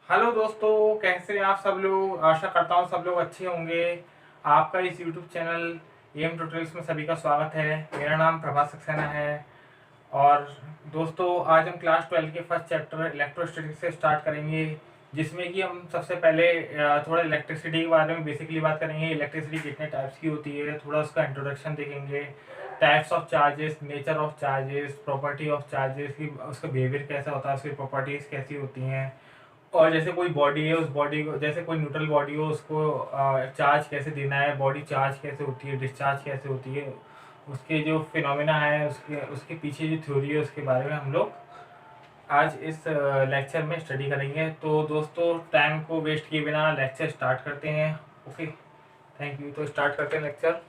Hello दोस्तों, कैसे हैं आप सब लोग। आशा करता हूँ सब लोग अच्छे होंगे। आपका इस यूट्यूब चैनल एम ट्यूटोरियल्स में सभी का स्वागत है। मेरा नाम प्रभास सक्सेना है। और दोस्तों, आज हम क्लास 12 के फर्स्ट चैप्टर इलेक्ट्रोस्टैटिक्स से स्टार्ट करेंगे, जिसमें कि हम सबसे पहले थोड़ा इलेक्ट्रिसिटी के बारे में बेसिकली बात करेंगे। इलेक्ट्रिसिटी कितने टाइप्स की होती है, थोड़ा उसका इंट्रोडक्शन देखेंगे। Types of charges, nature of charges, property of charges की उसका बिहेवियर कैसा होता है, उसकी प्रॉपर्टीज़ कैसी होती हैं। और जैसे कोई बॉडी है, उस बॉडी को जैसे कोई न्यूट्रल बॉडी हो, उसको चार्ज कैसे देना है, बॉडी चार्ज कैसे होती है, डिस्चार्ज कैसे होती है, उसके जो फिनोमेना है, उसके उसके पीछे जो थ्योरी है, उसके बारे में हम लोग आज इस लेक्चर में स्टडी करेंगे। तो दोस्तों, टाइम को वेस्ट किए बिना लेक्चर स्टार्ट करते हैं। Okay, thank you. तो स्टार्ट करते हैं लेक्चर।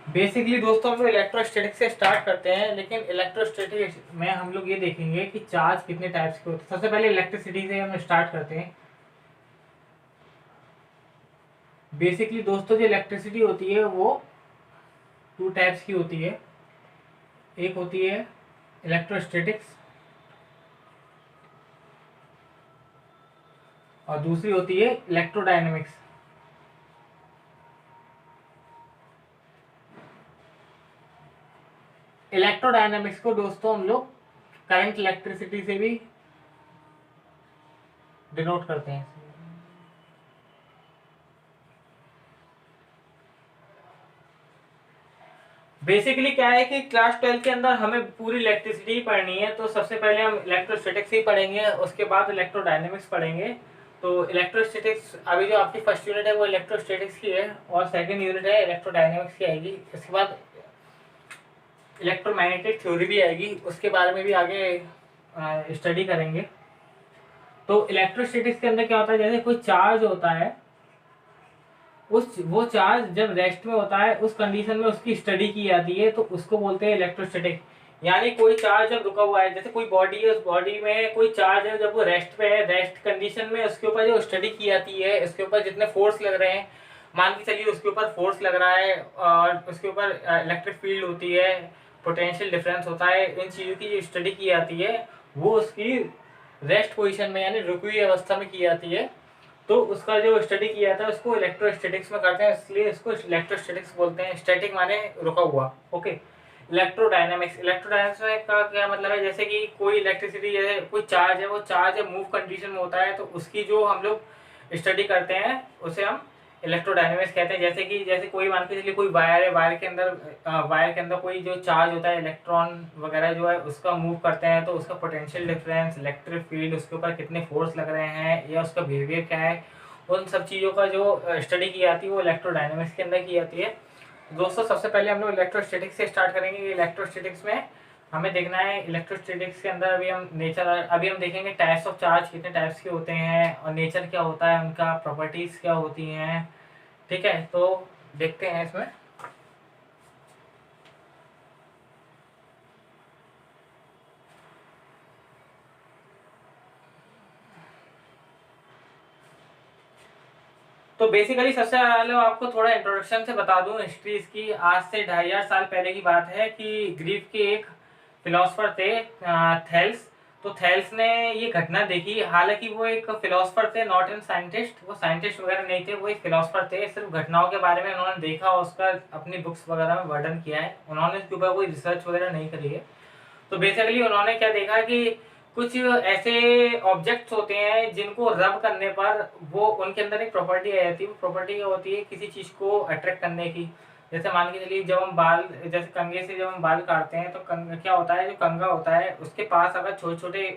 बेसिकली दोस्तों, हम लोग इलेक्ट्रोस्टैटिक्स से स्टार्ट करते हैं, लेकिन इलेक्ट्रोस्टैटिक्स में हम लोग ये देखेंगे कि चार्ज कितने टाइप्स के होते हैं। सबसे पहले इलेक्ट्रिसिटी से हम स्टार्ट करते हैं। बेसिकली दोस्तों, जो इलेक्ट्रिसिटी होती है वो टू टाइप्स की होती है। एक होती है इलेक्ट्रोस्टैटिक्स और दूसरी होती है इलेक्ट्रोडायनेमिक्स। इलेक्ट्रोडायनेमिक्स को दोस्तों हम लोग करंट इलेक्ट्रिसिटी से भी डिनोट करते हैं। बेसिकली क्या है कि क्लास 12 के अंदर हमें पूरी इलेक्ट्रिसिटी ही पढ़नी है, तो सबसे पहले हम इलेक्ट्रोस्टैटिक्स ही पढ़ेंगे, उसके बाद इलेक्ट्रोडायनेमिक्स पढ़ेंगे। तो इलेक्ट्रोस्टैटिक्स अभी जो आपकी फर्स्ट यूनिट है वो इलेक्ट्रोस्टैटिक्स की है, और सेकंड यूनिट है इलेक्ट्रोडायनेमिक्स की आएगी। इसके बाद इलेक्ट्रोमैग्नेटिक थ्योरी भी आएगी, उसके बारे में भी आगे स्टडी करेंगे। तो इलेक्ट्रोस्टैटिक्स के अंदर क्या होता है, जैसे कोई चार्ज होता है, वो चार्ज जब रेस्ट में होता है, उस कंडीशन में उसकी स्टडी की जाती है, तो उसको बोलते हैं इलेक्ट्रोस्टैटिक। यानी कोई चार्ज जब रुका हुआ है, जैसे कोई बॉडी है, उस बॉडी में कोई चार्ज है, जब वो रेस्ट पे है, रेस्ट कंडीशन में उसके ऊपर जो स्टडी की जाती है, उसके ऊपर जितने फोर्स लग रहे हैं, मान के चलिए उसके ऊपर फोर्स लग रहा है और उसके ऊपर इलेक्ट्रिक फील्ड होती है, पोटेंशियल डिफरेंस होता है, इन चीज़ों की जो स्टडी की जाती है वो उसकी रेस्ट पोजिशन में यानी रुकी हुई अवस्था में की जाती है। तो उसका जो स्टडी किया जाता है उसको इलेक्ट्रोस्टैटिक्स में करते हैं, इसलिए इसको इलेक्ट्रोस्टैटिक्स बोलते हैं। स्टैटिक माने रुका हुआ। ओके। इलेक्ट्रोडायनेमिक्स में का क्या मतलब है, जैसे कि कोई इलेक्ट्रिसिटी, जैसे कोई चार्ज है, वो चार्ज मूव कंडीशन में होता है, तो उसकी जो हम लोग स्टडी करते हैं उसे हम इलेक्ट्रोडायनेमिक्स कहते हैं। जैसे कोई मान के चलिए कोई वायर है, वायर के अंदर कोई जो चार्ज होता है, इलेक्ट्रॉन वगैरह जो है, उसका मूव करते हैं, तो उसका पोटेंशियल डिफरेंस, इलेक्ट्रिक फील्ड, उसके ऊपर कितने फोर्स लग रहे हैं या उसका बिहेवियर क्या है, उन सब चीज़ों का जो स्टडी की जाती है वो इलेक्ट्रोडायनेमिक्स के अंदर की जाती है। दोस्तों, सबसे पहले हम लोग इलेक्ट्रोस्टैटिक्स से स्टार्ट करेंगे। इलेक्ट्रोस्टैटिक्स में हमें देखना है, इलेक्ट्रोस्टैटिक्स के अंदर अभी हम देखेंगे टाइप्स ऑफ चार्ज कितने टाइप्स के होते हैं और नेचर क्या होता है उनका, प्रॉपर्टीज क्या होती हैं। ठीक है, तो देखते हैं इसमें। तो बेसिकली सबसे पहले आपको थोड़ा इंट्रोडक्शन से बता दूं हिस्ट्री इसकी। आज से 2500 साल पहले की बात है कि ग्रीक के एक फिलोसफर थे, थेल्स। तो थेल्स ने ये घटना देखी। हालांकि वो एक फिलोसफर थे, नॉट एन साइंटिस्ट, वो साइंटिस्ट वगैरह नहीं थे, वो एक फिलोसफर थे। सिर्फ घटनाओं के बारे में उन्होंने देखा और उसका अपनी बुक्स वगैरह में वर्णन किया है, उन्होंने इसके ऊपर कोई रिसर्च वगैरह नहीं करी है। तो बेसिकली उन्होंने क्या देखा कि कुछ ऐसे ऑब्जेक्ट्स होते हैं जिनको रब करने पर वो उनके अंदर एक प्रॉपर्टी आ जाती है। वो प्रॉपर्टी क्या होती है, किसी चीज़ को अट्रैक्ट करने की। जैसे मान के चलिए, जब हम बाल, जैसे कंघे से जब हम बाल काटते हैं, तो क्या होता है, जो कंघा होता है उसके पास अगर छोटे छोटे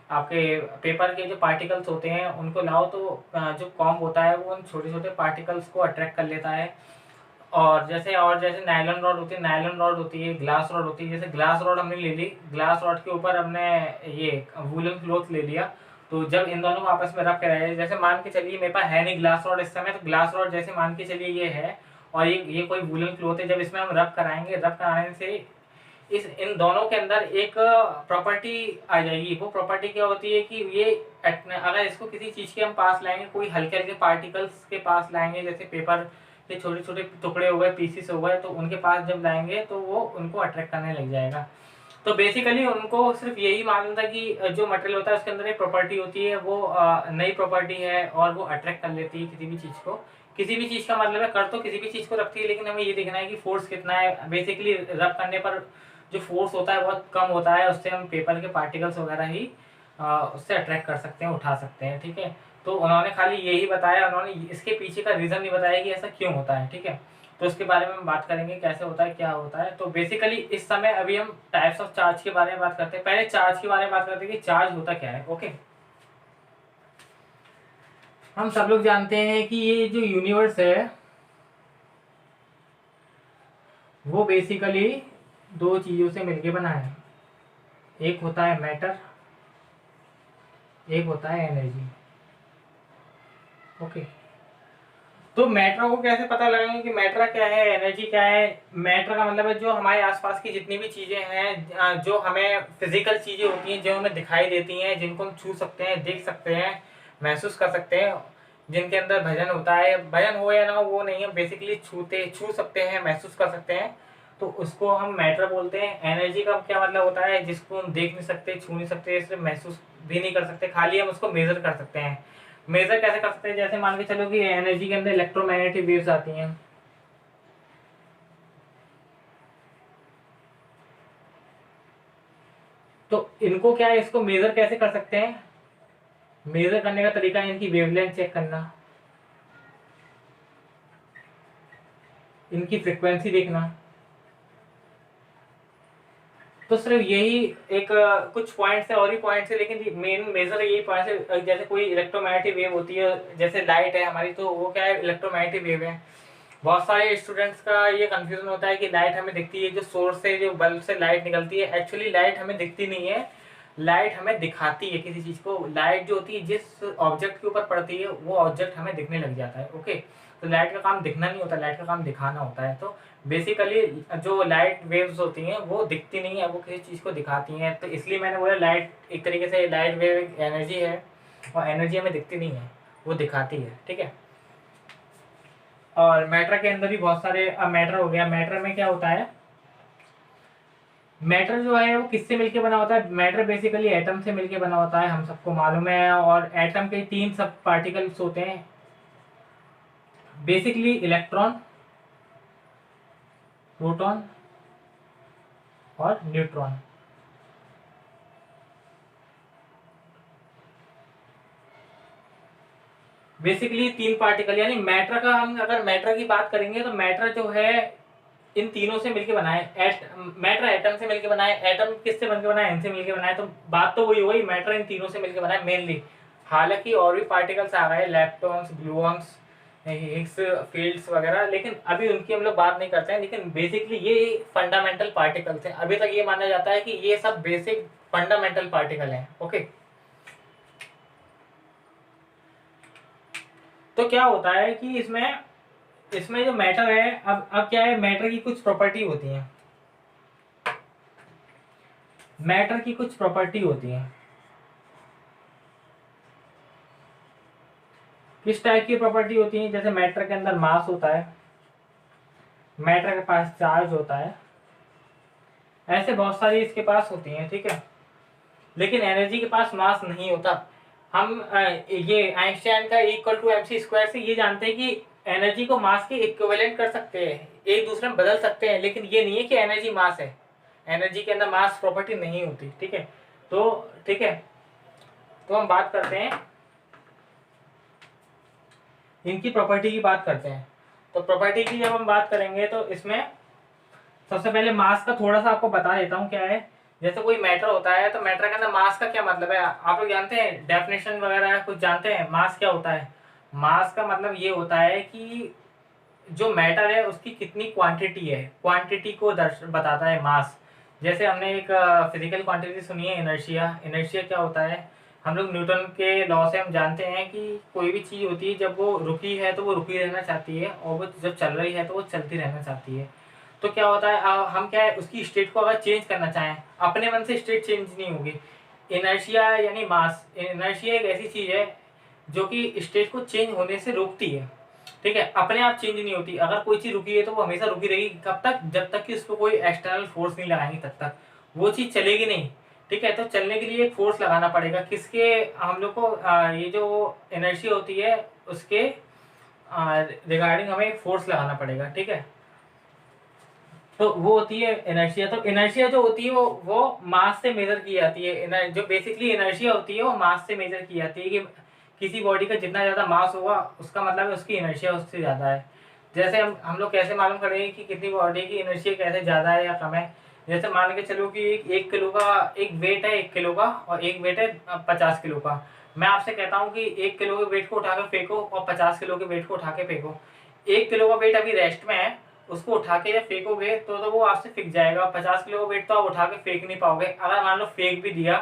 आपके पेपर के जो पार्टिकल्स होते हैं उनको लाओ, तो जो कॉम्ब होता है वो उन छोटे छोटे पार्टिकल्स को अट्रैक्ट कर लेता है। और जैसे नायलॉन रॉड होती है, ग्लास रॉड होती है। जैसे ग्लास रॉड हमने ले ली, ग्लास रॉड के ऊपर हमने ये वूलन क्लॉथ ले लिया, तो जब इन दोनों को आपस में रब कराया, जैसे मान के चलिए मेरे पास है नहीं ग्लास रॉड इस समय, तो ग्लास रॉड जैसे मान के चलिए ये है और ये कोई वूलन क्लॉथ है, जब इसमें हम रब कराएंगे, रब कराने से इस इन दोनों के अंदर एक प्रॉपर्टी आ जाएगी। वो प्रॉपर्टी क्या होती है कि ये अगर इसको किसी चीज़ के हम पास लाएंगे, कोई हल्के हल्के पार्टिकल्स के पास लाएंगे, जैसे पेपर के छोटे छोटे टुकड़े हो गए, पीसीस हो गए, तो उनके पास जब लाएंगे तो वो उनको अट्रैक्ट करने लग जाएगा। तो बेसिकली उनको सिर्फ यही मालूम था कि जो मटेरियल होता है उसके अंदर एक प्रॉपर्टी होती है, वो नई प्रॉपर्टी है और वो अट्रैक्ट कर लेती है किसी भी चीज़ को। किसी भी चीज़ का मतलब है कर तो किसी भी चीज़ को रखती है, लेकिन हमें ये देखना है कि फोर्स कितना है। बेसिकली रब करने पर जो फोर्स होता है बहुत कम होता है, उससे हम पेपर के पार्टिकल्स वगैरह ही उससे अट्रैक्ट कर सकते हैं, उठा सकते हैं। ठीक है, तो उन्होंने खाली यही बताया, उन्होंने इसके पीछे का रीज़न नहीं बताया कि ऐसा क्यों होता है। ठीक है, तो उसके बारे में हम बात करेंगे कैसे होता है, क्या होता है। तो बेसिकली इस समय अभी हम टाइप्स ऑफ चार्ज के बारे में बात करते हैं। पहले चार्ज के बारे में बात करते हैं कि चार्ज होता क्या है। ओके, हम सब लोग जानते हैं कि ये जो यूनिवर्स है वो बेसिकली दो चीज़ों से मिलके बना है। एक होता है मैटर, एक होता है एनर्जी। ओके, तो मैटर को कैसे पता लगाएंगे कि मैटर क्या है, एनर्जी क्या है। मैटर का मतलब है जो हमारे आसपास की जितनी भी चीज़ें हैं, जो हमें फिजिकल चीज़ें होती हैं, जो हमें दिखाई देती हैं, जिनको हम छू सकते हैं, देख सकते हैं, महसूस कर सकते हैं, जिनके अंदर भजन होता है, भजन हो या ना हो वो नहीं है, बेसिकली छू सकते हैं, महसूस कर सकते हैं, तो उसको हम मैटर बोलते हैं। एनर्जी का क्या मतलब होता है, जिसको हम देख नहीं सकते, छू नहीं सकते, सिर्फ महसूस भी नहीं कर सकते, खाली हम उसको मेजर कर सकते हैं। मेजर कैसे कर सकते हैं, जैसे मान के चलो कि एनर्जी के अंदर इलेक्ट्रोमैग्नेटिक वेव्स आती हैं। तो इनको क्या है, इसको मेजर कैसे कर सकते हैं। मेजर करने का तरीका है इनकी वेवलेंथ चेक करना, इनकी फ्रिक्वेंसी देखना। तो सिर्फ यही एक कुछ पॉइंट्स है, और ही पॉइंट्स है, लेकिन मेन मेजर यही पॉइंट्स है। जैसे कोई इलेक्ट्रोमैग्नेटिक वेव होती है, जैसे लाइट है हमारी, तो वो क्या है, इलेक्ट्रोमैग्नेटिक वेव है। बहुत सारे स्टूडेंट्स का ये कंफ्यूजन होता है कि लाइट हमें दिखती है, जो सोर्स से, जो बल्ब से लाइट निकलती है, एक्चुअली लाइट हमें दिखती नहीं है, लाइट हमें दिखाती है किसी चीज को। लाइट जो होती है जिस ऑब्जेक्ट के ऊपर पड़ती है वो ऑब्जेक्ट हमें दिखने लग जाता है। ओके, तो लाइट का काम दिखना नहीं होता, लाइट का काम दिखाना होता है। तो बेसिकली जो लाइट वेव्स होती हैं वो दिखती नहीं है, वो किसी चीज को दिखाती हैं। तो इसलिए मैंने बोला लाइट एक तरीके से, लाइट वेव एनर्जी है, और एनर्जी हमें दिखती नहीं है, वो दिखाती है। ठीक है, और मैटर के अंदर भी बहुत सारे, अब मैटर हो गया, मैटर में क्या होता है, मैटर जो है वो किससे मिलके बना होता है। मैटर बेसिकली एटम से मिलके बना होता है, हम सबको मालूम है। और एटम के तीन सब पार्टिकल्स होते हैं, बेसिकली इलेक्ट्रॉन, प्रोटॉन और न्यूट्रॉन। बेसिकली तीन पार्टिकल, यानी मैटर का, हम अगर मैटर की बात करेंगे तो मैटर जो है इन तीनों से मिलके बना है। मैटर एटम से मिलके बना है। एटम किससे मिलके बना है, इनसे मिलके बना है। तो बात तो वही हो गई, मैटर इन तीनों से मिलके बना है मेनली। हालांकि और भी पार्टिकल्स आ गए, लेप्टॉन्स, ग्लूऑन्स, हिग्स फील्ड्स वगैरह, लेकिन अभी उनकी हम लोग बात नहीं करते हैं। लेकिन बेसिकली ये फंडामेंटल पार्टिकल्स हैं। अभी तक ये माना जाता है कि ये सब बेसिक फंडामेंटल पार्टिकल हैं। ओके, तो क्या होता है कि इसमें इसमें जो मैटर है, अब क्या है, मैटर की कुछ प्रॉपर्टी होती है, मैटर की कुछ प्रॉपर्टी होती है। किस टाइप की प्रॉपर्टी होती है, जैसे मैटर के अंदर मास होता है, मैटर के पास चार्ज होता है, ऐसे बहुत सारी इसके पास होती हैं। ठीक है, लेकिन एनर्जी के पास मास नहीं होता। हम ये आइंस्टाइन का इक्वल टू MC स्क्वायर से ये जानते हैं कि एनर्जी को मास के इक्विवेलेंट कर सकते हैं, एक दूसरे में बदल सकते हैं, लेकिन ये नहीं है कि एनर्जी मास है। एनर्जी के अंदर मास प्रॉपर्टी नहीं होती। ठीक है, तो ठीक है, तो हम बात करते हैं इनकी प्रॉपर्टी की बात करते हैं। तो प्रॉपर्टी की जब हम बात करेंगे तो इसमें सबसे पहले मास का थोड़ा सा आपको बता देता हूँ क्या है। जैसे कोई मैटर होता है, तो मैटर के अंदर मास का क्या मतलब है, आप लोग जानते हैं, डेफिनेशन वगैरह कुछ जानते हैं, मास क्या होता है। मास का मतलब ये होता है कि जो मैटर है उसकी कितनी क्वांटिटी है, क्वांटिटी को बताता है मास। जैसे हमने एक फिजिकल क्वांटिटी सुनी है, इनर्शिया। इनर्शिया क्या होता है, हम लोग न्यूटन के लॉ से हम जानते हैं कि कोई भी चीज़ होती है जब वो रुकी है तो वो रुकी रहना चाहती है, और वो जब चल रही है तो वो चलती रहना चाहती है। तो क्या होता है, हम क्या है उसकी स्टेट को अगर चेंज करना चाहें, अपने मन से स्टेट चेंज नहीं होगी। इनर्शिया यानी मास, इनर्शिया एक ऐसी चीज है जो कि स्टेट को चेंज होने से रोकती है, ठीक है, अपने आप चेंज नहीं होती। अगर कोई चीज रुकी है तो वो हमेशा रुकी रहेगी, कब तक, जब तक कि उसको कोई एक्सटर्नल फोर्स नहीं लगाएंगे तब तक वो चीज चलेगी नहीं, ठीक है। तो चलने के लिए एक फोर्स लगाना पड़ेगा, किसके, हम लोग को ये जो एनर्जी होती है उसके रिगार्डिंग हमें एक फोर्स लगाना पड़ेगा, ठीक है। तो वो होती है इनर्शिया। तो इनर्शिया जो होती है वो मास से मेजर की जाती है। जो बेसिकली इनर्शिया होती है वो मास से मेजर की जाती है कि किसी बॉडी का जितना ज़्यादा मास होगा उसका मतलब है उसकी इनर्शिया उससे ज़्यादा है। जैसे हम लोग कैसे मालूम करेंगे कि कितनी बॉडी की इनर्शिया कैसे ज़्यादा है या कम है। जैसे मान के चलो कि एक किलो का एक वेट है, 1 किलो का, और एक वेट है 50 किलो का। मैं आपसे कहता हूँ कि 1 किलो के वेट को उठा के फेंको और 50 किलो के वेट को उठा के फेंको। 1 किलो का वेट अभी रेस्ट में है, उसको उठा के जब फेंकोगे तो वो आपसे फिक जाएगा। 50 किलो का वेट तो आप उठा के फेंक नहीं पाओगे, अगर मान लो फेंक भी दिया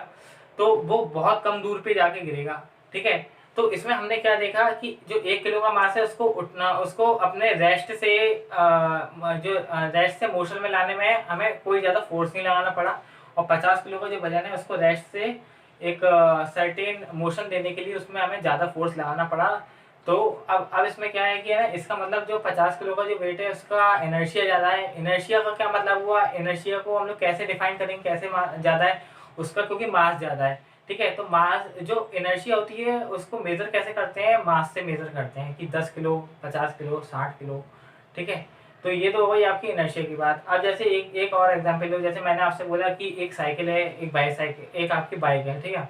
तो वो बहुत कम दूर पे जाके गिरेगा, ठीक है। तो इसमें हमने क्या देखा कि जो 1 किलो का मास है उसको उठना, उसको अपने रेस्ट से जो रेस्ट से मोशन में लाने में हमें कोई ज़्यादा फोर्स नहीं लगाना पड़ा, और 50 किलो का जो वजन है उसको रेस्ट से एक सर्टेन मोशन देने के लिए उसमें हमें ज़्यादा फोर्स लगाना पड़ा। तो अब इसमें क्या है कि है ना, इसका मतलब जो 50 किलो का जो वेट है उसका इनर्शिया ज़्यादा है। इनर्शिया का क्या मतलब हुआ, इनर्शिया को हम लोग कैसे डिफाइन करेंगे, कैसे ज़्यादा है उसका, क्योंकि मास ज़्यादा है, ठीक है। तो मास जो इनर्शिया होती है उसको मेजर कैसे करते हैं, मास से मेजर करते हैं कि 10 किलो, 50 किलो, 60 किलो, ठीक है। तो ये तो हो गई आपकी इनर्शिया की बात। अब जैसे एक एक और एग्जांपल लो, जैसे मैंने आपसे बोला कि एक साइकिल है, एक बाईसाइकिल, एक आपकी बाइक है, ठीक है।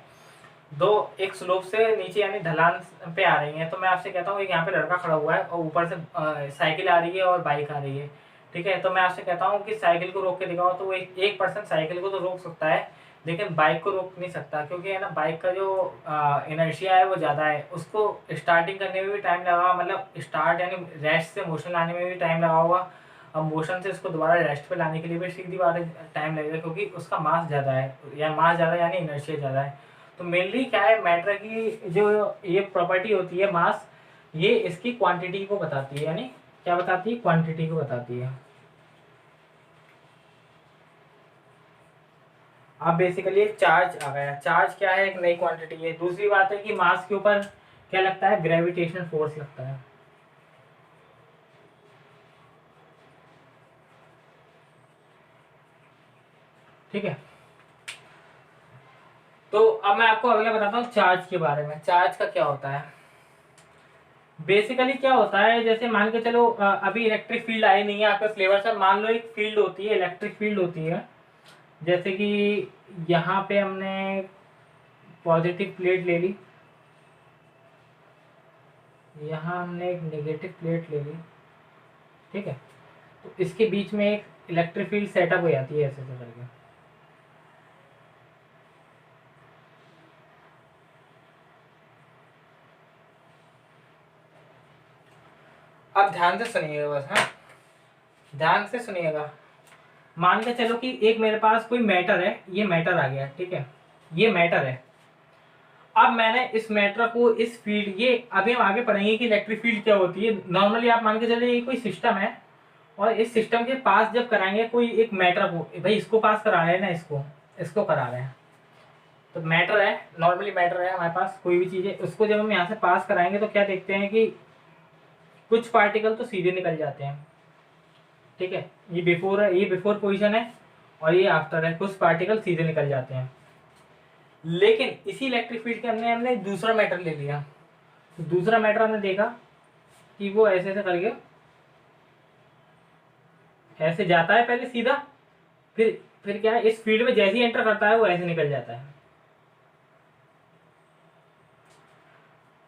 दो एक स्लोप से नीचे यानी ढलान पे आ रही हैं, तो मैं आपसे कहता हूँ एक यहाँ पे लड़का खड़ा हुआ है और ऊपर से साइकिल आ रही है और बाइक आ रही है, ठीक है। तो मैं आपसे कहता हूँ कि साइकिल को रोक के दिखाओ, तो वो एक पर्सन साइकिल को तो रोक सकता है लेकिन बाइक को रोक नहीं सकता, क्योंकि है ना बाइक का जो इनर्शिया है वो ज़्यादा है, उसको स्टार्टिंग करने में भी टाइम लगा, मतलब स्टार्ट यानी रेस्ट से मोशन लाने में भी टाइम लगा होगा, अब मोशन से उसको दोबारा रेस्ट पे लाने के लिए भी सीधी बात है टाइम लगेगा, क्योंकि उसका मास ज़्यादा है, या मास ज़्यादा यानी इनर्शिया ज़्यादा है। तो मेनली क्या है, मैटर की जो ये प्रॉपर्टी होती है मास, ये इसकी क्वांटिटी को बताती है, यानी क्या बताती है, क्वांटिटी को बताती है। अब बेसिकली एक चार्ज आ गया, चार्ज क्या है, एक नई क्वांटिटी है। दूसरी बात है कि मास के ऊपर क्या लगता है, ग्रेविटेशनल फोर्स लगता है, ठीक है। तो अब मैं आपको अगला बताता हूँ चार्ज के बारे में। चार्ज का क्या होता है, बेसिकली क्या होता है, जैसे मान के चलो अभी इलेक्ट्रिक फील्ड आई नहीं है आपके सिलेबस में, मान लो एक फील्ड होती है, इलेक्ट्रिक फील्ड होती है, जैसे कि यहाँ पे हमने पॉजिटिव प्लेट ले ली, यहाँ हमने एक नेगेटिव प्लेट ले ली, ठीक है। तो इसके बीच में एक इलेक्ट्रिक फील्ड सेटअप हो जाती है ऐसे ऐसे करके। अब ध्यान से सुनिएगा बस, हाँ ध्यान से सुनिएगा। मान के चलो कि एक मेरे पास कोई मैटर है, ये मैटर आ गया, ठीक है, ये मैटर है। अब मैंने इस मैटर को इस फील्ड, ये अभी हम आगे पढ़ेंगे कि इलेक्ट्रिक फील्ड क्या होती है। नॉर्मली आप मान के चलिए ये कोई सिस्टम है, और इस सिस्टम के पास जब कराएंगे कोई एक मैटर को, भाई इसको पास करा रहे हैं ना, इसको इसको करा रहे हैं, तो मैटर है, नॉर्मली मैटर है हमारे पास, कोई भी चीज़ है, उसको जब हम यहाँ से पास कराएंगे तो क्या देखते हैं कि कुछ पार्टिकल तो सीधे निकल जाते हैं, ठीक है। ये बिफोर है, ये बिफोर पोजीशन है, और ये आफ्टर है, कुछ पार्टिकल सीधे निकल जाते हैं। लेकिन इसी इलेक्ट्रिक फील्ड के अंदर हमने दूसरा मैटर ले लिया, तो दूसरा मैटर हमने देखा कि वो ऐसे ऐसे करके ऐसे जाता है पहले सीधा, फिर क्या है, इस फील्ड में जैसे ही एंटर करता है वो ऐसे निकल जाता है।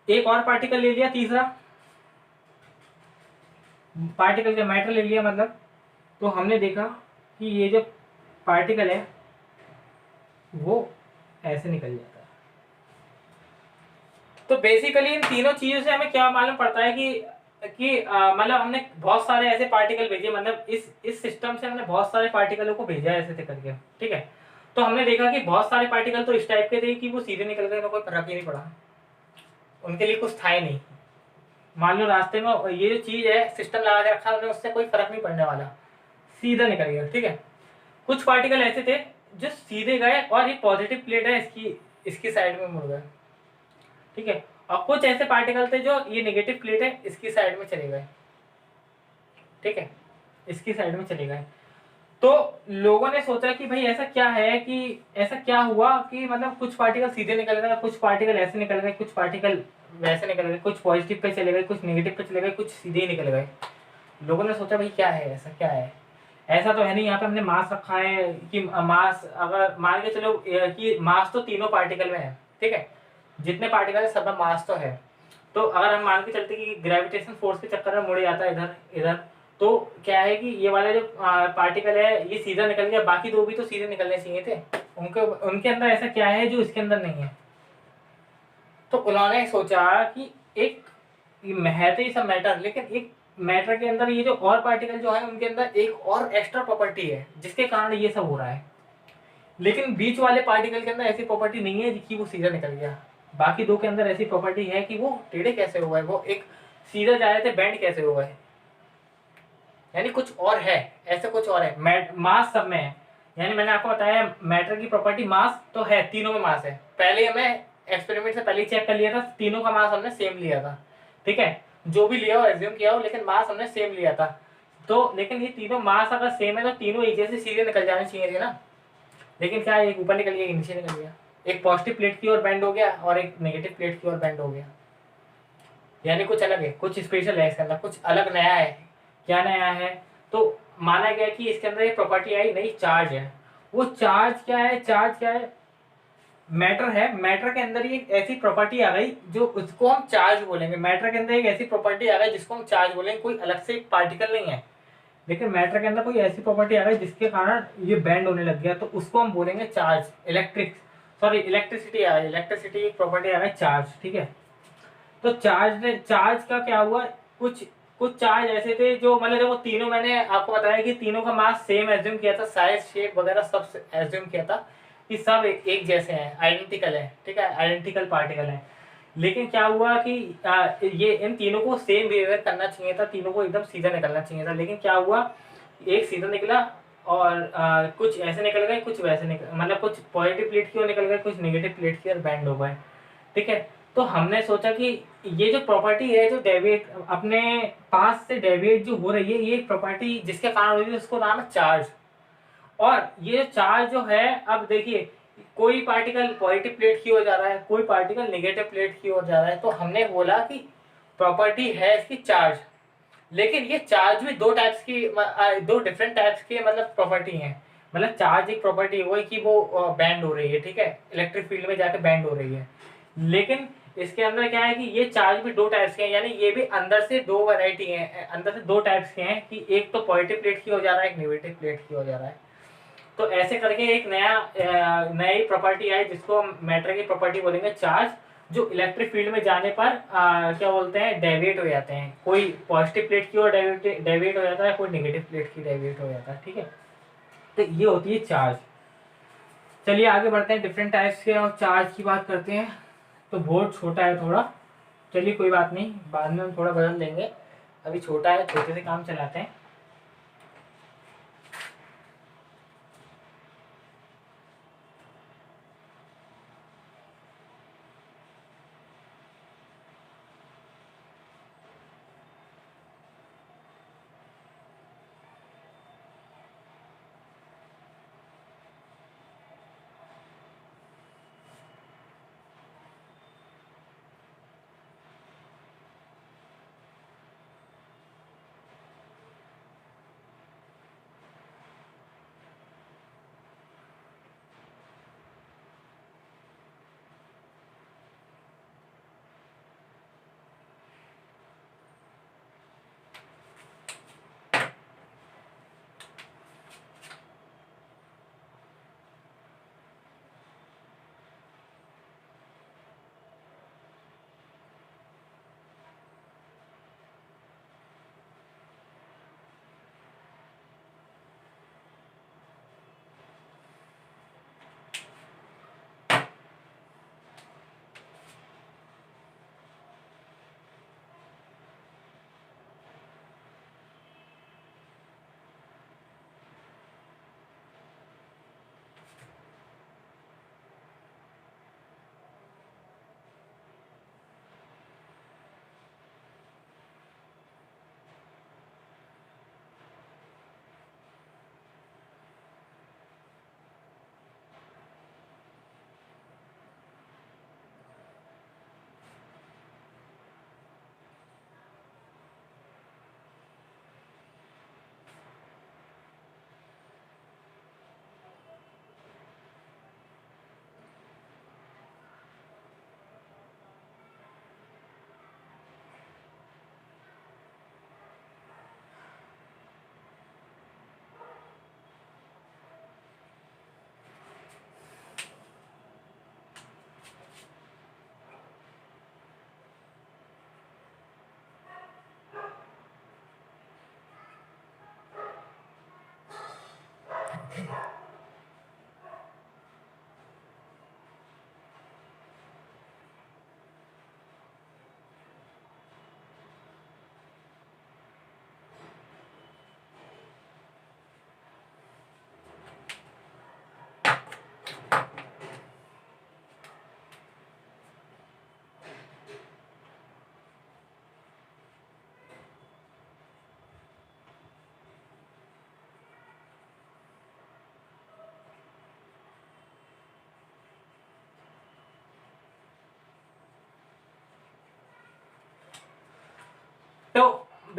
एक और पार्टिकल ले लिया, तीसरा पार्टिकल का मैटर ले लिया, मतलब तो हमने देखा कि ये जो पार्टिकल है वो ऐसे निकल जाता है। तो बेसिकली इन तीनों चीजों से हमें क्या मालूम पड़ता है कि मतलब हमने बहुत सारे ऐसे पार्टिकल भेजे, मतलब इस सिस्टम से हमने बहुत सारे पार्टिकलों को भेजा ऐसे ऐसे करके, ठीक है। तो हमने देखा कि बहुत सारे पार्टिकल तो इस टाइप के थे कि वो सीधे निकल गए, तो कोई फर्क ही नहीं पड़ा, उनके लिए कुछ था ही नहीं। मान लो रास्ते में ये जो चीज है सिस्टम लगा के रखा है उन्हें, उससे कोई फर्क नहीं पड़ने वाला, सीधा निकल गया, ठीक है। कुछ पार्टिकल ऐसे थे जो सीधे गए और ये पॉजिटिव प्लेट है इसकी इसकी साइड में मुड़ गए, ठीक है। और कुछ ऐसे पार्टिकल थे जो ये नेगेटिव प्लेट है इसकी साइड में चले गए, ठीक है, इसकी साइड में चले गए। तो लोगों ने सोचा कि भाई ऐसा क्या है, कि ऐसा क्या हुआ कि मतलब कुछ पार्टिकल सीधे निकल गए, कुछ पार्टिकल ऐसे निकल गए, कुछ पार्टिकल वैसे निकल गए, कुछ पॉजिटिव पे चले गए, कुछ नेगेटिव पे चले गए, कुछ सीधे ही निकल गए। लोगों ने सोचा भाई क्या है, ऐसा क्या है। ऐसा तो है नहीं, यहाँ पे हमने मास रखा है कि मास, अगर मान के चलो कि मास तो तीनों पार्टिकल में है, ठीक है, जितने पार्टिकल है सब में मास तो है। तो अगर हम मान के चलते कि ग्रेविटेशन फोर्स के चक्कर में मुड़ जाता है इधर इधर, तो क्या है कि ये वाला जो पार्टिकल है ये सीधा निकल गया, बाकी दो भी तो सीधे निकलने चाहिए थे, उनके उनके अंदर ऐसा क्या है जो इसके अंदर नहीं है। तो उन्होंने सोचा कि एक है तो ये सब मैटर, लेकिन एक मैटर के अंदर ये जो और पार्टिकल जो है उनके अंदर एक और एक्स्ट्रा प्रॉपर्टी है जिसके कारण ये सब हो रहा है। लेकिन बीच वाले पार्टिकल के अंदर ऐसी प्रॉपर्टी नहीं है कि वो सीधा निकल गया। बाकी दो के अंदर ऐसी प्रॉपर्टी है कि वो टेढ़े कैसे हुआ है, वो एक सीधा जा रहे थे बैंड कैसे हुआ है, यानी कुछ और है, ऐसे कुछ और है। मास सब में है, यानी मैंने आपको बताया मैटर की प्रॉपर्टी मास तो है, तीनों में मास है। पहले हमें एक्सपेरिमेंट से पहले ही चेक कर लिया था, तीनों का मास हमने सेम लिया था, ठीक है, जो भी लिया हो एज्यूम किया हो, लेकिन मास हमने सेम लिया था। तो लेकिन ये तीनों मास अगर सेम है तो तीनों एक जैसे सीधे निकल जाने चाहिए थे ना, लेकिन क्या एक ऊपर निकल गया, एक नीचे निकल गया, एक पॉजिटिव प्लेट की ओर बेंड हो गया और एक नेगेटिव प्लेट की ओर बेंड हो गया, यानी कुछ अलग है, कुछ स्पेशल है इसके अंदर, कुछ अलग नया है। क्या नया है, तो माना गया कि इसके अंदर एक प्रॉपर्टी आई नई, चार्ज है। वो चार्ज क्या है, चार्ज क्या है, मैटर है। मैटर के अंदर ही एक ऐसी प्रॉपर्टी आ गई जो उसको हम चार्ज बोलेंगे। मैटर के अंदर एक ऐसी प्रॉपर्टी आ गई जिसको हम चार्ज बोलेंगे, कोई अलग से एक पार्टिकल नहीं है, लेकिन मैटर के अंदर कोई ऐसी प्रॉपर्टी आ गई जिसके कारण ये बैंड होने लग गया, तो उसको हम बोलेंगे चार्ज। इलेक्ट्रिसिटी आ गई, इलेक्ट्रिसिटी एक प्रॉपर्टी आ गई चार्ज, ठीक है। तो चार्ज का क्या हुआ, कुछ कुछ चार्ज ऐसे थे जो मतलब देखो तीनों, मैंने आपको बताया कि तीनों का मास सेम एज्यूम किया था, साइज शेप वगैरह सब एज्यूम किया था कि सब एक जैसे हैं, आइडेंटिकल है, ठीक है, आइडेंटिकल पार्टिकल है। लेकिन क्या हुआ कि ये इन तीनों को सेम बिहेवियर करना चाहिए था, तीनों को एकदम सीधा निकलना चाहिए था, लेकिन क्या हुआ, एक सीधा निकला और कुछ ऐसे निकल गए, कुछ वैसे निकल, मतलब कुछ पॉजिटिव प्लेट की ओर निकल गए, कुछ नेगेटिव प्लेट की ओर बैंड हो गए, ठीक है। तो हमने सोचा कि ये जो प्रॉपर्टी है जो डेविएट अपने पास से डेविएट जो हो रही है, ये प्रॉपर्टी जिसके कारण हो रही है उसको नाम है चार्ज। और ये चार्ज जो है, अब देखिए कोई पार्टिकल पॉजिटिव प्लेट की ओर जा रहा है, कोई पार्टिकल नेगेटिव प्लेट की ओर जा रहा है, तो हमने बोला कि प्रॉपर्टी है इसकी चार्ज। लेकिन ये चार्ज भी दो टाइप्स की, दो डिफरेंट टाइप्स की मतलब प्रॉपर्टी है। मतलब चार्ज एक प्रॉपर्टी वो है कि वो बैंड हो रही है, ठीक है, इलेक्ट्रिक फील्ड में जाके बैंड हो रही है। लेकिन इसके अंदर क्या है कि ये चार्ज भी दो टाइप्स के हैं, यानी ये भी अंदर से दो वैरायटी है, अंदर से दो टाइप्स के हैं, कि एक तो पॉजिटिव प्लेट की हो जा रहा है, एक नेगेटिव प्लेट की हो जा रहा है। तो ऐसे करके एक नई प्रॉपर्टी आई जिसको हम मैटर की प्रॉपर्टी बोलेंगे चार्ज, जो इलेक्ट्रिक फील्ड में जाने पर क्या बोलते हैं, डेविएट हो जाते हैं। कोई पॉजिटिव प्लेट की ओर डेविएट हो जाता है, कोई नेगेटिव प्लेट की डेविएट हो जाता है, ठीक है। तो ये होती है चार्ज। चलिए आगे बढ़ते हैं, डिफरेंट टाइप्स के और चार्ज की बात करते हैं। तो बोर्ड छोटा है थोड़ा, चलिए कोई बात नहीं, बाद में हम थोड़ा बदल देंगे, अभी छोटा है, छोटे से काम चलाते हैं।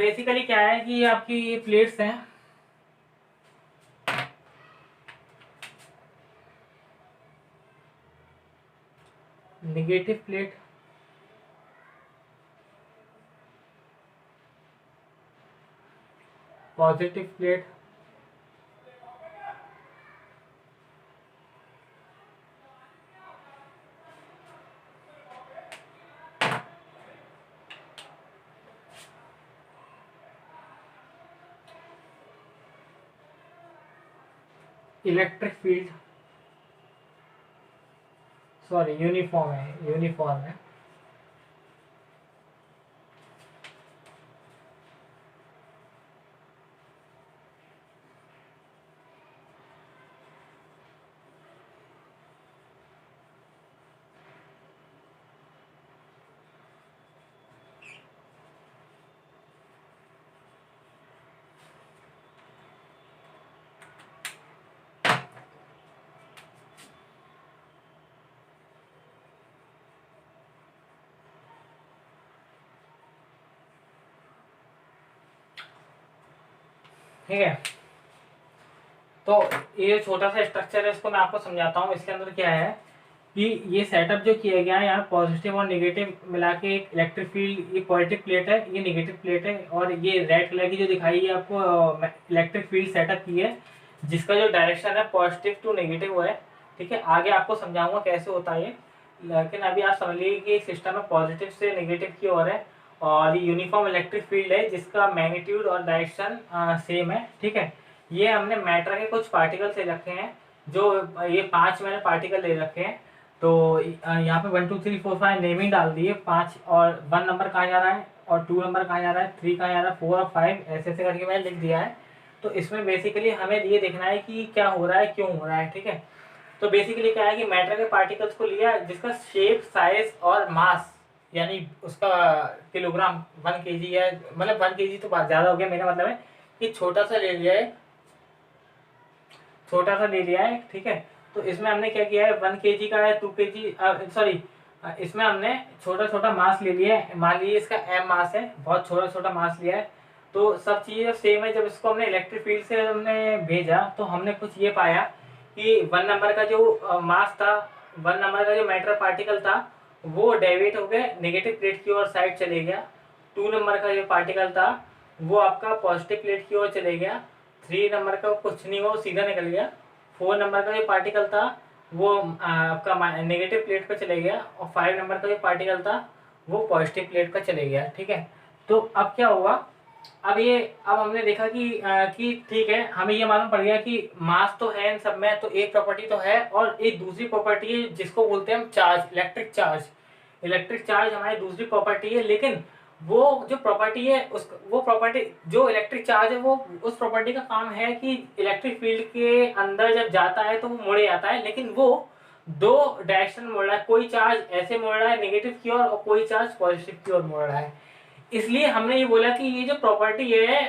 बेसिकली क्या है कि ये आपकी ये प्लेट्स हैं, negative plate, positive plate, electric field, sorry uniform है, यूनिफॉर्म है, ठीक है। तो ये छोटा सा स्ट्रक्चर है, इसको मैं आपको समझाता हूँ। इसके अंदर क्या है कि ये सेटअप जो किया गया है, यहाँ पॉजिटिव और नेगेटिव मिला के एक इलेक्ट्रिक फील्ड, ये पॉजिटिव प्लेट है, ये नेगेटिव प्लेट है, और ये रेड कलर की जो दिखाई है आपको इलेक्ट्रिक फील्ड सेटअप की है, जिसका जो डायरेक्शन है पॉजिटिव टू नेगेटिव है। ठीक है, आगे आपको समझाऊंगा कैसे होता है ये, लेकिन अभी आप समझ लीजिए कि सिस्टम में पॉजिटिव से नेगेटिव की ओर है, और ये यूनिफॉर्म इलेक्ट्रिक फील्ड है जिसका मैग्नीट्यूड और डायरेक्शन सेम है। ठीक है, ये हमने मैटर के कुछ पार्टिकल से रखे हैं, जो ये 5 मैंने पार्टिकल ले रखे हैं। तो यहाँ पे 1 2 3 4 5 नेमिंग डाल दिए 5, और 1 नंबर कहाँ जा रहा है, और 2 नंबर कहाँ जा रहा है, 3 कहाँ जा रहा है, 4 और 5 ऐसे ऐसे करके मैंने लिख दिया है। तो इसमें बेसिकली हमें ये देखना है कि क्या हो रहा है, क्यों हो रहा है। ठीक है, तो बेसिकली क्या है कि मैटर के पार्टिकल्स को लिया जिसका शेप, साइज और मास, यानी उसका किलोग्राम 1 kg है, मतलब 1 kg तो बहुत ज़्यादा हो गया, मेरा मतलब है कि छोटा सा ले लिया है, छोटा सा ले लिया है। ठीक है, तो इसमें हमने क्या किया है, 1 kg का है, 2 kg, सॉरी, इसमें हमने छोटा छोटा मास ले लिया है। मान लीजिए इसका m मास है, बहुत छोटा छोटा मास लिया है। तो सब चीज़ें सेम है। जब इसको हमने इलेक्ट्रिक फील्ड से हमने भेजा तो हमने कुछ ये पाया कि 1 नंबर का जो मास था, 1 नंबर का जो मैटर पार्टिकल था, वो डेविएट हो गया नेगेटिव प्लेट की ओर साइड चले गया। 2 नंबर का जो पार्टिकल था वो आपका पॉजिटिव प्लेट की ओर चले गया। 3 नंबर का कुछ नहीं हुआ, वो सीधा निकल गया। 4 नंबर का जो पार्टिकल था वो आपका नेगेटिव प्लेट पर चले गया, और 5 नंबर का जो पार्टिकल था वो पॉजिटिव प्लेट पर चले गया। ठीक है, तो अब क्या हुआ, अब हमने देखा कि ठीक है, हमें ये मालूम पड़ गया कि मास तो है इन सब में, तो एक प्रॉपर्टी तो है, और एक दूसरी प्रॉपर्टी है जिसको बोलते हैं हम charge, electric charge. Electric charge हमारी दूसरी प्रॉपर्टी है, लेकिन वो जो प्रॉपर्टी है वो प्रॉपर्टी जो इलेक्ट्रिक चार्ज है, वो उस प्रॉपर्टी का काम है कि इलेक्ट्रिक फील्ड के अंदर जब जाता है तो वो मुड़े जाता है, लेकिन वो दो डायरेक्शन में मुड़ रहा है। कोई चार्ज ऐसे मुड़ रहा है नेगेटिव की ओर, और कोई चार्ज पॉजिटिव की ओर मुड़ रहा है। इसलिए हमने ये बोला कि ये जो प्रॉपर्टी है,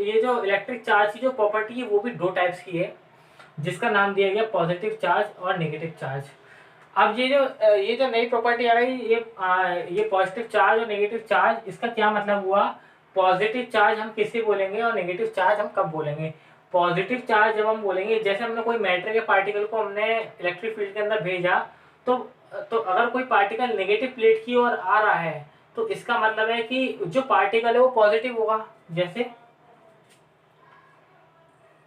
ये जो इलेक्ट्रिक चार्ज की जो प्रॉपर्टी है वो भी 2 टाइप्स की है, जिसका नाम दिया गया पॉजिटिव चार्ज और नेगेटिव चार्ज। अब ये जो नई प्रॉपर्टी आ गई, ये पॉजिटिव चार्ज और नेगेटिव चार्ज, इसका क्या मतलब हुआ। पॉजिटिव चार्ज हम किसे बोलेंगे और नेगेटिव चार्ज हम कब बोलेंगे। पॉजिटिव चार्ज जब हम बोलेंगे, जैसे हमने कोई मैटर के पार्टिकल को हमने इलेक्ट्रिक फील्ड के अंदर भेजा, तो अगर कोई पार्टिकल नेगेटिव प्लेट की ओर आ रहा है तो इसका मतलब है कि जो पार्टिकल है वो पॉजिटिव होगा। जैसे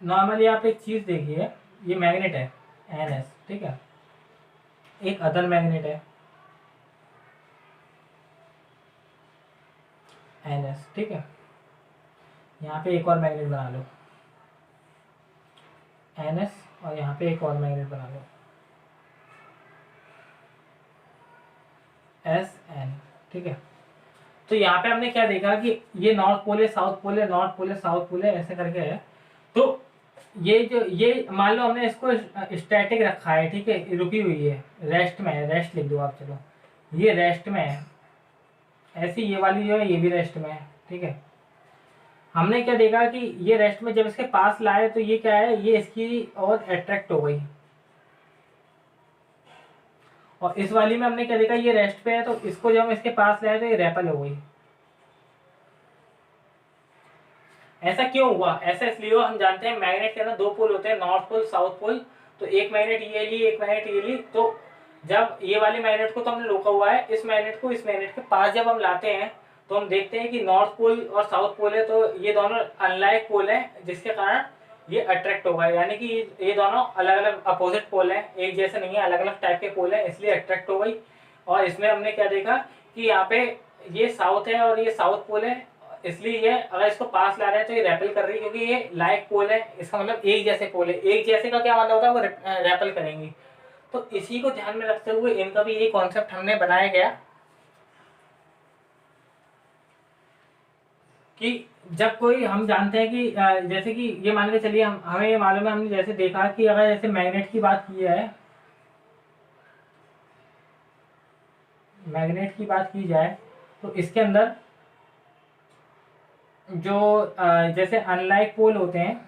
नॉर्मली आप एक चीज देखिए, ये मैग्नेट है NS, ठीक है, एक अदर मैग्नेट है NS, ठीक है, यहाँ पे एक और मैग्नेट बना लो NS, और यहाँ पे एक और मैग्नेट बना लो SN, ठीक है। तो यहाँ पे हमने क्या देखा कि ये नॉर्थ पोल है, साउथ पोल है, नॉर्थ पोल है, साउथ पोल है, ऐसे करके है। तो ये मान लो हमने इसको स्टैटिक रखा है, ठीक है, रुकी हुई है, रेस्ट में है, रेस्ट लिख दो आप, चलो ये रेस्ट में है, ऐसी ये वाली जो है ये भी रेस्ट में है। ठीक है, हमने क्या देखा कि ये रेस्ट में जब इसके पास लाए तो ये क्या है, ये इसकी और अट्रैक्ट हो गई, और इस वाली में हमने क्या देखा, ये रेस्ट पे है तो इसको जब हम इसके पास लाए तो ये रेपल हो गई। ऐसा क्यों हुआ? ऐसा इसलिए हुआ, हम जानते हैं मैग्नेट के अंदर दो पोल होते हैं, नॉर्थ पोल साउथ पोल। तो एक मैग्नेट ये ली, एक मैग्नेट ये ली, तो जब ये वाले मैग्नेट को तो हमने रोका हुआ है, इस मैग्नेट को इस मैग्नेट के पास जब हम लाते हैं तो हम देखते हैं कि नॉर्थ पोल और साउथ पोल है, तो ये दोनों अनलाइक पोल है, जिसके कारण ये अट्रैक्ट होगा। यानी कि ये दोनों अलग अलग अपोजिट पोल है, एक जैसे नहीं है, अलग अलग टाइप के पोल है, इसलिए अट्रैक्ट हो गई। और इसमें हमने क्या देखा कि यहाँ पे ये साउथ है और ये साउथ पोल है, इसलिए ये अगर इसको पास ला रहे हैं तो ये रेपल कर रही है, क्योंकि ये लाइक पोल है, इसका मतलब एक जैसे पोल है। एक जैसे का क्या मतलब होता है? वो रेपल करेंगी। तो इसी को ध्यान में रखते हुए इनका भी ये कॉन्सेप्ट हमने बनाया गया कि जब कोई, हम जानते हैं कि जैसे कि ये मान के चलिए, हमें ये मालूम है, हमने जैसे देखा कि अगर जैसे मैग्नेट की बात की है, मैग्नेट की बात की जाए तो इसके अंदर जो जैसे अनलाइक पोल होते हैं,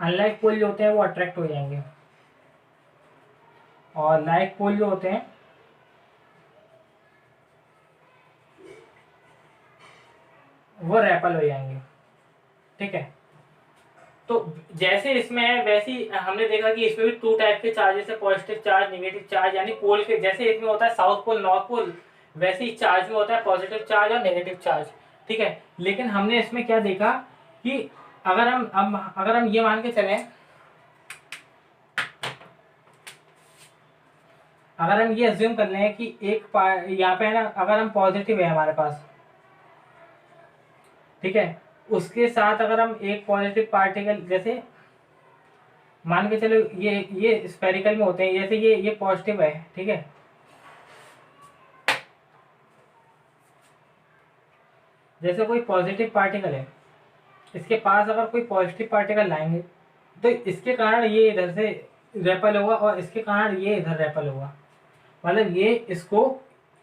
अनलाइक पोल जो होते हैं वो अट्रैक्ट हो जाएंगे, और लाइक पोल जो होते हैं वो रेपल हो जाएंगे। ठीक है, तो जैसे इसमें है वैसे ही हमने देखा कि इसमें भी टू टाइप के चार्जेस है, पॉजिटिव चार्ज नेगेटिव चार्ज। यानी पोल के जैसे इसमें होता है साउथ पोल नॉर्थ पोल, वैसे ही चार्ज में होता है पॉजिटिव चार्ज और नेगेटिव चार्ज। ठीक है, लेकिन हमने इसमें क्या देखा कि अगर हम ये मान के चलें, अगर हम ये अज्यूम कर लें कि एक यहाँ पे है ना, अगर हम पॉजिटिव है हमारे पास, ठीक है, उसके साथ अगर हम एक पॉजिटिव पार्टिकल, जैसे मान के चलो ये स्फेरिकल में होते हैं, जैसे ये पॉजिटिव है, ठीक है, जैसे कोई पॉजिटिव पार्टिकल है, इसके पास अगर कोई पॉजिटिव पार्टिकल लाएंगे तो इसके कारण ये इधर से रेपल होगा और इसके कारण ये इधर रेपल होगा। मतलब ये इसको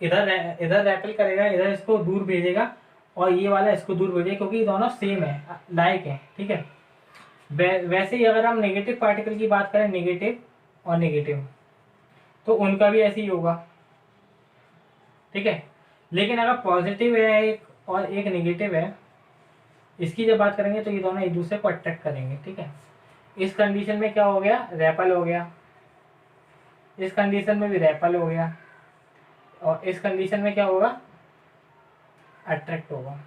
इधर इधर रेपल करेगा, इधर इसको दूर भेजेगा, और ये वाला इसको दूर भेजेगा, क्योंकि ये दोनों सेम है, लाइक है। ठीक है, वैसे ही अगर हम नेगेटिव पार्टिकल की बात करें, नेगेटिव और नेगेटिव, तो उनका भी ऐसे ही होगा। ठीक है, लेकिन अगर पॉजिटिव है एक और एक नेगेटिव है, इसकी जब बात करेंगे तो ये दोनों एक दूसरे को अट्रैक्ट करेंगे। ठीक है, इस कंडीशन में क्या हो गया? रेपल हो गया। इस कंडीशन में भी रेपल हो गया, और इस कंडीशन में क्या होगा? अट्रैक्ट होगा।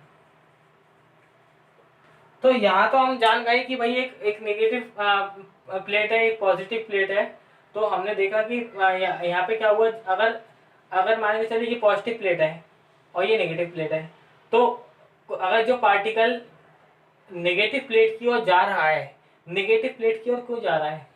तो यहाँ तो हम जान गए कि भाई एक नेगेटिव प्लेट है, एक पॉजिटिव प्लेट है। तो हमने देखा कि यहाँ पे क्या हुआ, अगर अगर मान के चलिए ये पॉजिटिव प्लेट है और ये नेगेटिव प्लेट है, तो अगर जो पार्टिकल नेगेटिव प्लेट की ओर जा रहा है, नेगेटिव प्लेट की ओर क्यों जा रहा है?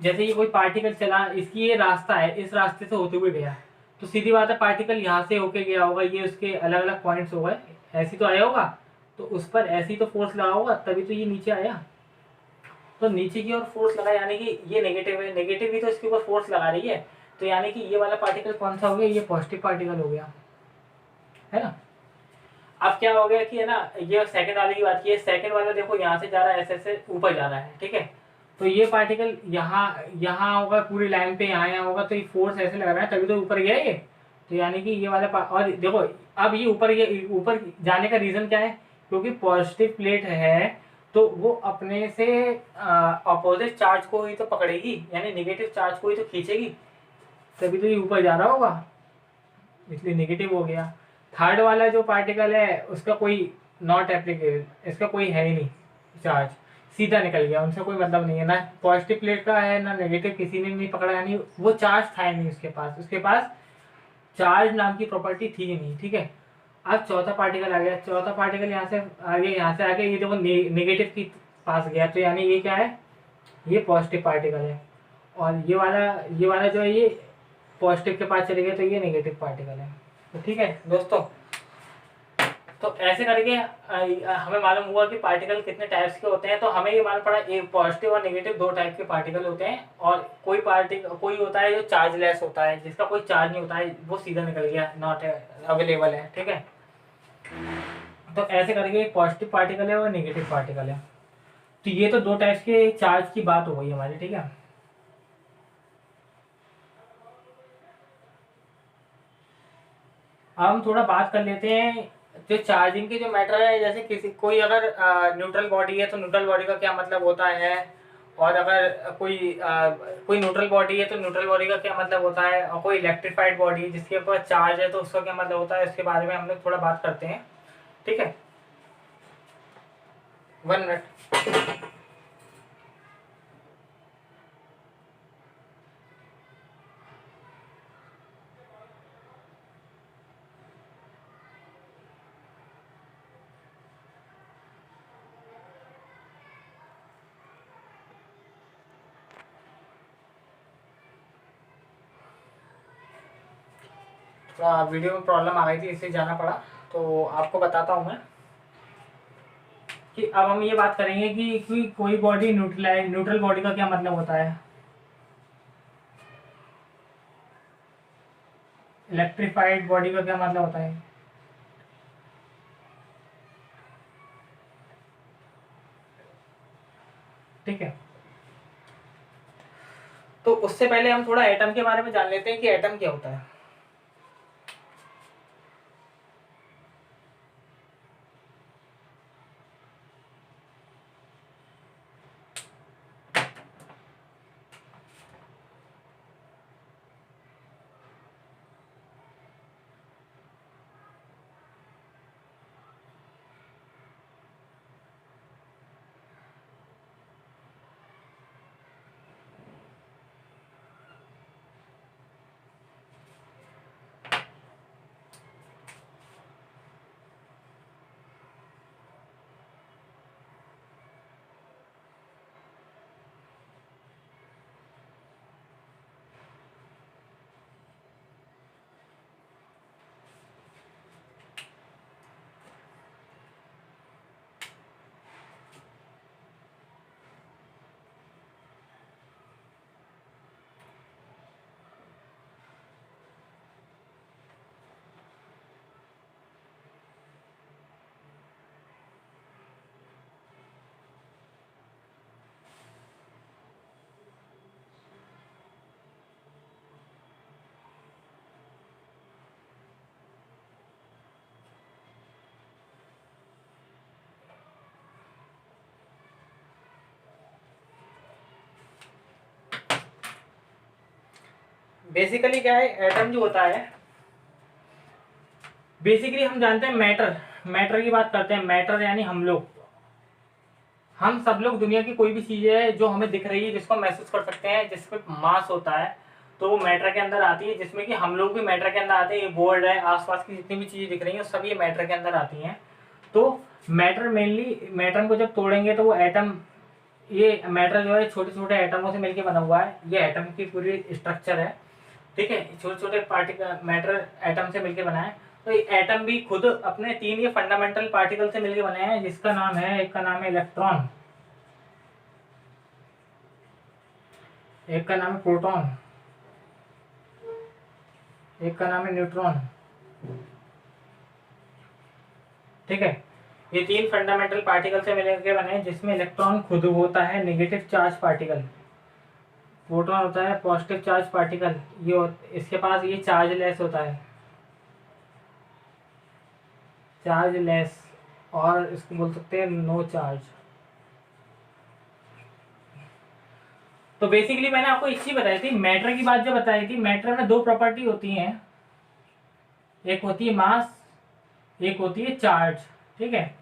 जैसे ये कोई पार्टिकल चला, इसकी ये रास्ता है, इस रास्ते से होते हुए गया, तो सीधी बात है पार्टिकल यहाँ से होके गया होगा, ये उसके अलग अलग पॉइंट्स हो गए, ऐसे तो आया होगा, तो उस पर ऐसे ही तो फोर्स लगा होगा, तभी तो ये नीचे आया। तो नीचे की ओर फोर्स लगा, यानी कि ये नेगेटिव है, नेगेटिव भी तो इसके ऊपर फोर्स लगा रही है, तो यानी कि ये वाला पार्टिकल कौन सा हो गया? ये पॉजिटिव पार्टिकल हो गया, है ना। अब क्या हो गया कि है ना, ये सेकंड वाले की बात की है, सेकंड वाला देखो यहाँ से जा रहा है, ऐसे ऐसे ऊपर जा रहा है। ठीक है, तो ये पार्टिकल यहाँ यहाँ होगा, पूरी लाइन पे यहाँ होगा, तो ये फोर्स ऐसे लग रहा है, तभी तो ऊपर गया ये। तो यानी कि ये वाला और देखो, अब ये ऊपर जाने का रीजन क्या है? क्योंकि पॉजिटिव प्लेट है, तो वो अपने से अपोजिट चार्ज को ही तो पकड़ेगी, यानी नेगेटिव चार्ज को ही तो खींचेगी, तभी तो ये ऊपर जा रहा होगा, इसलिए नेगेटिव हो गया। थर्ड वाला जो पार्टिकल है उसका कोई नॉट एप्लीकेबल, इसका कोई है ही नहीं चार्ज, सीधा निकल गया, उनसे कोई मतलब नहीं है, ना पॉजिटिव प्लेट का है ना नेगेटिव, किसी ने नहीं पकड़ा, यानी वो चार्ज था ही नहीं उसके पास चार्ज नाम की प्रॉपर्टी थी ही नहीं। ठीक है, अब चौथा पार्टिकल आ गया, चौथा पार्टिकल यहाँ से आगे, यहाँ से आगे, ये देखो नेगेटिव की पास गया, तो यानी ये क्या है? ये पॉजिटिव पार्टिकल है, और ये वाला जो है ये पॉजिटिव के पास चले गए, तो ये नेगेटिव पार्टिकल है। तो ठीक है दोस्तों, तो ऐसे करके हमें मालूम हुआ कि पार्टिकल कितने टाइप्स के होते हैं। तो हमें ये मालूम पड़ा एक पॉजिटिव और नेगेटिव दो टाइप के पार्टिकल होते हैं, और कोई होता है जो चार्जलेस होता है, जिसका कोई चार्ज नहीं होता है, वो सीधा निकल गया, नॉट अवेलेबल है। ठीक है, तो ऐसे करके एक पॉजिटिव पार्टिकल है और नेगेटिव पार्टिकल है। तो ये तो दो टाइप्स के चार्ज की बात हो गई हमारी। ठीक है, अब हम थोड़ा बात कर लेते हैं जो चार्जिंग की जो मैटर है, जैसे किसी कोई अगर न्यूट्रल बॉडी है तो न्यूट्रल बॉडी का क्या मतलब होता है, और अगर कोई न्यूट्रल बॉडी है तो न्यूट्रल बॉडी का क्या मतलब होता है, और कोई इलेक्ट्रिफाइड बॉडी है जिसके ऊपर चार्ज है तो उसका क्या मतलब होता है, इसके बारे में हम लोग थोड़ा बात करते हैं। ठीक है, 1 मिनट। थोड़ा वीडियो में प्रॉब्लम आ गई थी इसलिए जाना पड़ा। तो आपको बताता हूँ मैं कि अब हम ये बात करेंगे कि कोई बॉडी न्यूट्रल बॉडी का क्या मतलब होता है, इलेक्ट्रिफाइड बॉडी का क्या मतलब होता है। ठीक है, तो उससे पहले हम थोड़ा एटम के बारे में जान लेते हैं कि एटम क्या होता है। बेसिकली क्या है, एटम जो होता है, बेसिकली हम जानते हैं मैटर, मैटर की बात करते हैं। मैटर यानी हम सब लोग दुनिया की कोई भी चीज है जो हमें दिख रही है, जिसको महसूस कर सकते हैं, जिसपे मास होता है, तो वो मैटर के अंदर आती है, जिसमें कि हम लोग भी मैटर के अंदर आते हैं। ये बोर्ड है, आसपास की जितनी भी चीजें दिख रही हैं सब ये मैटर के अंदर आती हैं। तो मैटर मेनली, मैटर को जब तोड़ेंगे तो वो एटम, ये मैटर जो है छोटे छोटे एटमों से मिलकर बना हुआ है। ये एटम की पूरी स्ट्रक्चर है। ठीक है, छोटे छोटे पार्टिकल, मैटर एटम से मिलकर बना है। तो ये एटम भी खुद अपने 3 ये फंडामेंटल पार्टिकल से मिलकर बने हैं, जिसका नाम है, एक का नाम है इलेक्ट्रॉन, एक का नाम है प्रोटॉन, एक का नाम है न्यूट्रॉन। ठीक है, ये 3 फंडामेंटल पार्टिकल से मिलकर बने हैं, जिसमें इलेक्ट्रॉन खुद होता है नेगेटिव चार्ज पार्टिकल, प्रोटॉन होता है पॉजिटिव चार्ज पार्टिकल। इसके पास ये चार्ज लेस होता है, चार्ज लेस, और इसको बोल सकते हैं नो चार्ज। तो बेसिकली मैंने आपको एक चीज बताई थी, मैटर की बात जो बताई थी, मैटर में 2 प्रॉपर्टी होती हैं, एक होती है मास, एक होती है चार्ज। ठीक है,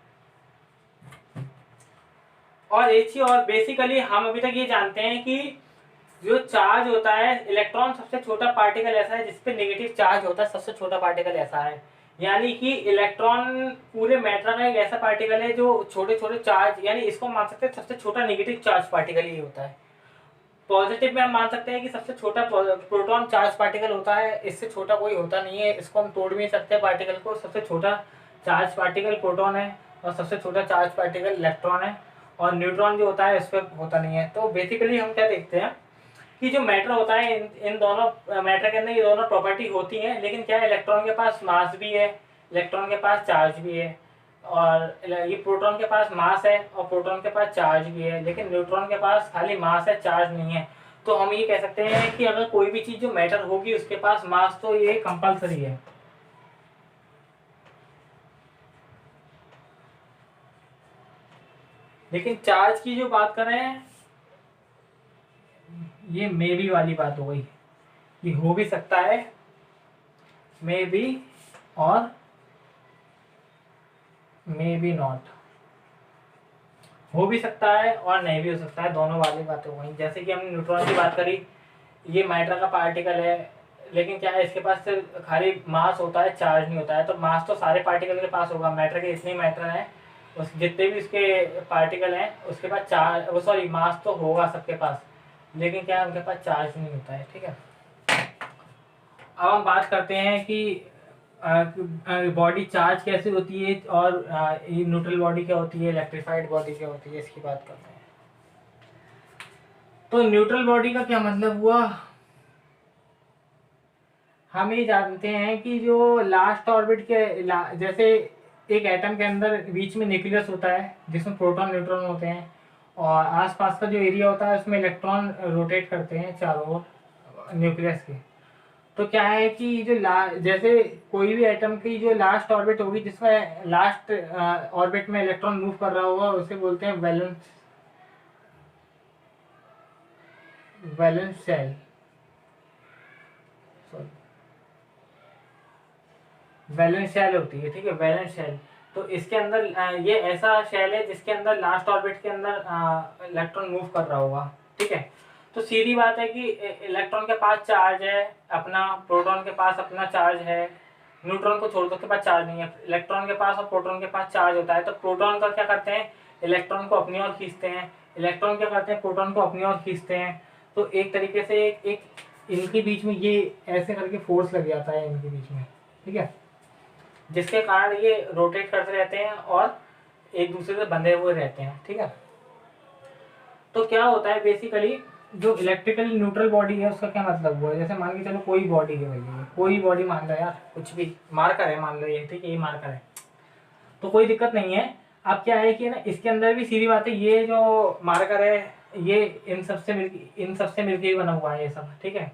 और एक चीज और, बेसिकली हम अभी तक ये जानते हैं कि जो चार्ज होता है, इलेक्ट्रॉन सबसे छोटा पार्टिकल ऐसा है जिसपे नेगेटिव चार्ज होता है, सबसे छोटा पार्टिकल ऐसा है। यानी कि इलेक्ट्रॉन पूरे मैटर का एक ऐसा पार्टिकल है जो छोटे छोटे चार्ज, यानी इसको मान सकते हैं सबसे छोटा नेगेटिव चार्ज पार्टिकल ही होता है। पॉजिटिव में हम मान सकते हैं कि सबसे छोटा प्रोटॉन चार्ज पार्टिकल होता है, इससे छोटा कोई होता नहीं है, इसको हम तोड़ भी नहीं सकते पार्टिकल को। सबसे छोटा चार्ज पार्टिकल प्रोटॉन है, और सबसे छोटा चार्ज पार्टिकल इलेक्ट्रॉन है, और न्यूट्रॉन जो होता है इस पर होता नहीं है। तो बेसिकली हम क्या देखते हैं कि जो मैटर होता है, इन दोनों मैटर के अंदर ये दोनों प्रॉपर्टी होती हैं, लेकिन क्या है, इलेक्ट्रॉन के पास मास भी है, इलेक्ट्रॉन के पास चार्ज भी है, और ये प्रोटॉन के पास मास है और प्रोटॉन के पास चार्ज भी है, लेकिन न्यूट्रॉन के पास खाली मास है, चार्ज नहीं है। तो हम ये कह सकते हैं कि अगर कोई भी चीज जो मैटर होगी उसके पास मास, तो ये कंपलसरी है। लेकिन चार्ज की जो बात कर रहे हैं, ये मे बी वाली बात हो गई कि हो भी सकता है, मे बी, और मे बी नॉट, हो भी सकता है और नहीं भी हो सकता है, दोनों वाली बात हो गई। जैसे कि हमने न्यूट्रॉन की बात करी, ये मैटर का पार्टिकल है, लेकिन क्या है, इसके पास सिर्फ खाली मास होता है, चार्ज नहीं होता है। तो मास तो सारे पार्टिकल के पास होगा, मैटर के जितने मैटर हैं, उस जितने भी उसके पार्टिकल हैं उसके पास चार्ज, वो सॉरी मास तो होगा सबके पास, लेकिन क्या है, उनके पास चार्ज नहीं होता है। ठीक है, अब हम बात करते हैं कि बॉडी चार्ज कैसे होती है, और ये न्यूट्रल बॉडी क्या होती है, इलेक्ट्रिफाइड बॉडी क्या होती है, इसकी बात करते हैं। तो न्यूट्रल बॉडी का क्या मतलब हुआ, हम ये जानते हैं कि जो लास्ट ऑर्बिट के जैसे एक एटम के अंदर बीच में न्यूक्लियस होता है जिसमें प्रोटॉन न्यूट्रॉन होते हैं, और आसपास का जो एरिया होता है उसमें इलेक्ट्रॉन रोटेट करते हैं चारों ओर न्यूक्लियस के। तो क्या है कि जो जैसे कोई भी एटम की जो लास्ट ऑर्बिट होगी जिसमें लास्ट ऑर्बिट में इलेक्ट्रॉन मूव कर रहा होगा, उसे बोलते हैं valence valence shell, valence shell होती है। ठीक है, वैलेंस शेल। तो इसके अंदर ये ऐसा शेल है जिसके अंदर लास्ट ऑर्बिट के अंदर इलेक्ट्रॉन मूव कर रहा होगा। ठीक है, तो सीधी बात है कि इलेक्ट्रॉन के पास चार्ज है अपना, प्रोटॉन के पास अपना चार्ज है, न्यूट्रॉन को छोड़ दो, के पास चार्ज नहीं है। इलेक्ट्रॉन के पास और प्रोटॉन के पास चार्ज होता है, तो प्रोटॉन का क्या करते हैं, इलेक्ट्रॉन को अपनी ओर खींचते हैं, इलेक्ट्रॉन क्या करते हैं, प्रोटॉन को अपनी ओर खींचते हैं। तो एक तरीके से एक इनके बीच में ये ऐसे करके फोर्स लग जाता है इनके बीच में। ठीक है, जिसके कारण ये रोटेट करते रहते हैं और एक दूसरे से बंधे हुए रहते हैं। ठीक है, तो क्या होता है बेसिकली, जो इलेक्ट्रिकली न्यूट्रल बॉडी है उसका क्या मतलब हुआ, जैसे मान के चलो कोई बॉडी है भैया, कोई बॉडी मान लो यार, कुछ भी मार्कर है मान लो ये, ठीक है, ये मार्कर है, तो कोई दिक्कत नहीं है। अब क्या है कि ना, इसके अंदर भी सीधी बात है, ये जो मार्कर है ये इन सबसे मिलके ही बना हुआ है ये सब। ठीक है,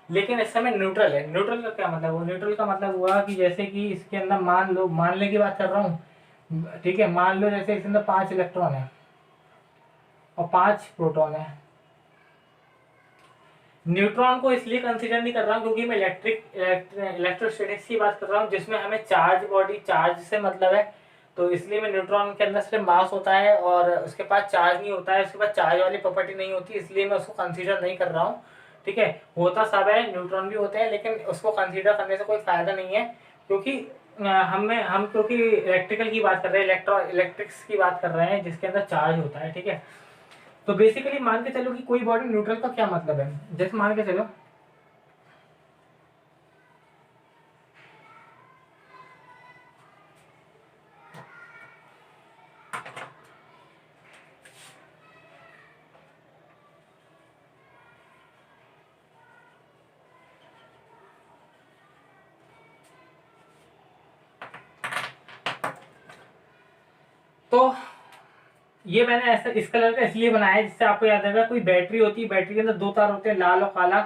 लेकिन इस समय न्यूट्रल है। न्यूट्रल का क्या मतलब हुआ, न्यूट्रल का मतलब हुआ कि जैसे कि इसके अंदर मानने की बात कर रहा हूँ। ठीक है, मान लो जैसे इसके अंदर 5 इलेक्ट्रॉन है और 5 प्रोटॉन है। न्यूट्रॉन को इसलिए कंसीडर नहीं कर रहा हूँ क्योंकि मैं इलेक्ट्रोस्टैटिक्स की बात कर रहा हूँ, जिसमें हमें चार्ज, बॉडी चार्ज से मतलब है। तो इसलिए मैं न्यूट्रॉन के अंदर सिर्फ मास होता है और उसके पास चार्ज नहीं होता है, उसके पास चार्ज वाली प्रॉपर्टी नहीं होती, इसलिए मैं उसको कंसीडर नहीं कर रहा हूँ। ठीक है, होता सब है, न्यूट्रॉन भी होते हैं, लेकिन उसको कंसीडर करने से कोई फायदा नहीं है, क्योंकि हम क्योंकि इलेक्ट्रिकल की बात कर रहे हैं, इलेक्ट्रिक्स की बात कर रहे हैं जिसके अंदर चार्ज होता है। ठीक है, तो बेसिकली मान के चलो कि कोई बॉडी न्यूट्रल का क्या मतलब है, जैसे मान के चलो तो ये मैंने ऐसा इस कलर का इसलिए बनाया है जिससे आपको याद आएगा, कोई बैटरी होती है, बैटरी के अंदर 2 तार होते हैं, लाल और काला।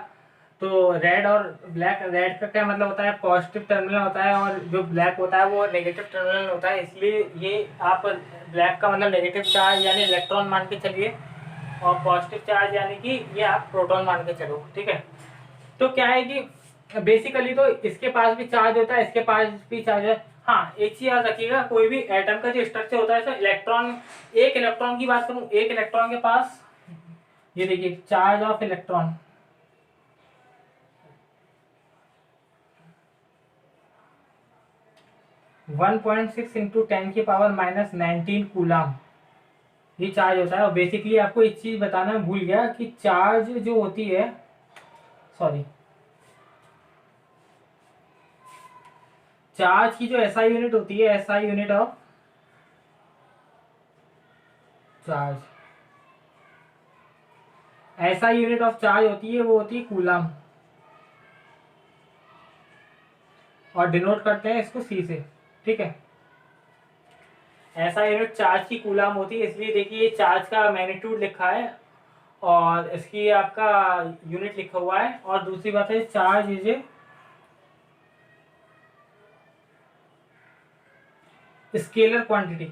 तो रेड और ब्लैक, रेड का क्या मतलब होता है, पॉजिटिव टर्मिनल होता है, और जो ब्लैक होता है वो नेगेटिव टर्मिनल होता है। इसलिए ये आप ब्लैक का मतलब नेगेटिव चार्ज यानी इलेक्ट्रॉन मान के चलिए, और पॉजिटिव चार्ज यानी कि ये आप प्रोटॉन मान के चलो। ठीक है, तो क्या है कि बेसिकली तो इसके पास भी चार्ज होता है, इसके पास भी चार्ज है। हाँ, एक चीज याद रखिएगा, कोई भी एटम का जो स्ट्रक्चर होता है, तो इलेक्ट्रॉन, एक इलेक्ट्रॉन की बात करूं, एक इलेक्ट्रॉन के पास, ये देखिए charge of electron 1.6 into 10⁻⁻19 coulomb, ये चार्ज होता है। और बेसिकली आपको एक चीज बताना भूल गया कि चार्ज जो होती है, सॉरी, चार्ज की जो एसआई यूनिट होती है, SI unit of charge, SI unit of charge होती है, वो होती है कूलम, और डिनोट करते हैं इसको सी से। ठीक है, ऐसा यूनिट चार्ज की कूलम होती है, इसलिए देखिए चार्ज का मैग्नीट्यूड लिखा है और इसकी आपका यूनिट लिखा हुआ है। और दूसरी बात है, charge is a scalar quantity,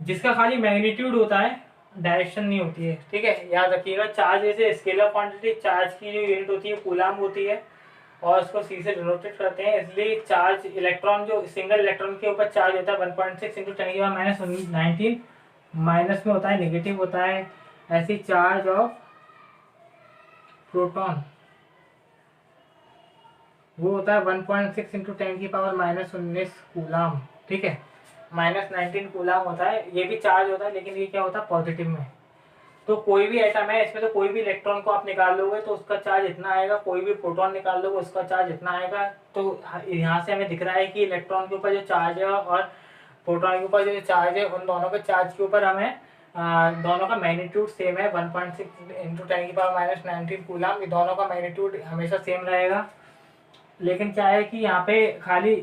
जिसका खाली मैग्नीट्यूड होता है, डायरेक्शन नहीं होती है। ठीक है, याद रखिएगा। चार्ज जैसे स्केलर क्वांटिटी, चार्ज की जो यूनिट होती है कूलाम होती है, और उसको सी से डिनोटेड करते हैं। इसलिए चार्ज इलेक्ट्रॉन, जो सिंगल इलेक्ट्रॉन के ऊपर चार्ज होता है 1.6 इंटू 10⁻⁻19 माइनस में होता है, नेगेटिव होता है। ऐसी चार्ज ऑफ प्रोटॉन वो होता है 1.6 इंटू 10⁻⁻19 कूलाम। ठीक है, -19 कूलाम होता है। ये भी चार्ज होता है, लेकिन ये क्या होता है, पॉजिटिव में। तो कोई भी एटम है इसमें, तो कोई भी इलेक्ट्रॉन को आप निकाल लोगे तो उसका चार्ज इतना आएगा, कोई भी प्रोटॉन निकाल लोगे उसका चार्ज इतना आएगा। तो यहाँ से हमें दिख रहा है कि इलेक्ट्रॉन के ऊपर जो चार्ज है और प्रोटॉन के ऊपर जो चार्ज है, उन दोनों के चार्ज के ऊपर हमें दोनों का मैग्नीट्यूड सेम है, 1.6 इंटू 10⁻⁻19 कूलाम। ये दोनों का मैग्नीट्यूड हमेशा सेम रहेगा। लेकिन क्या है कि यहाँ पे खाली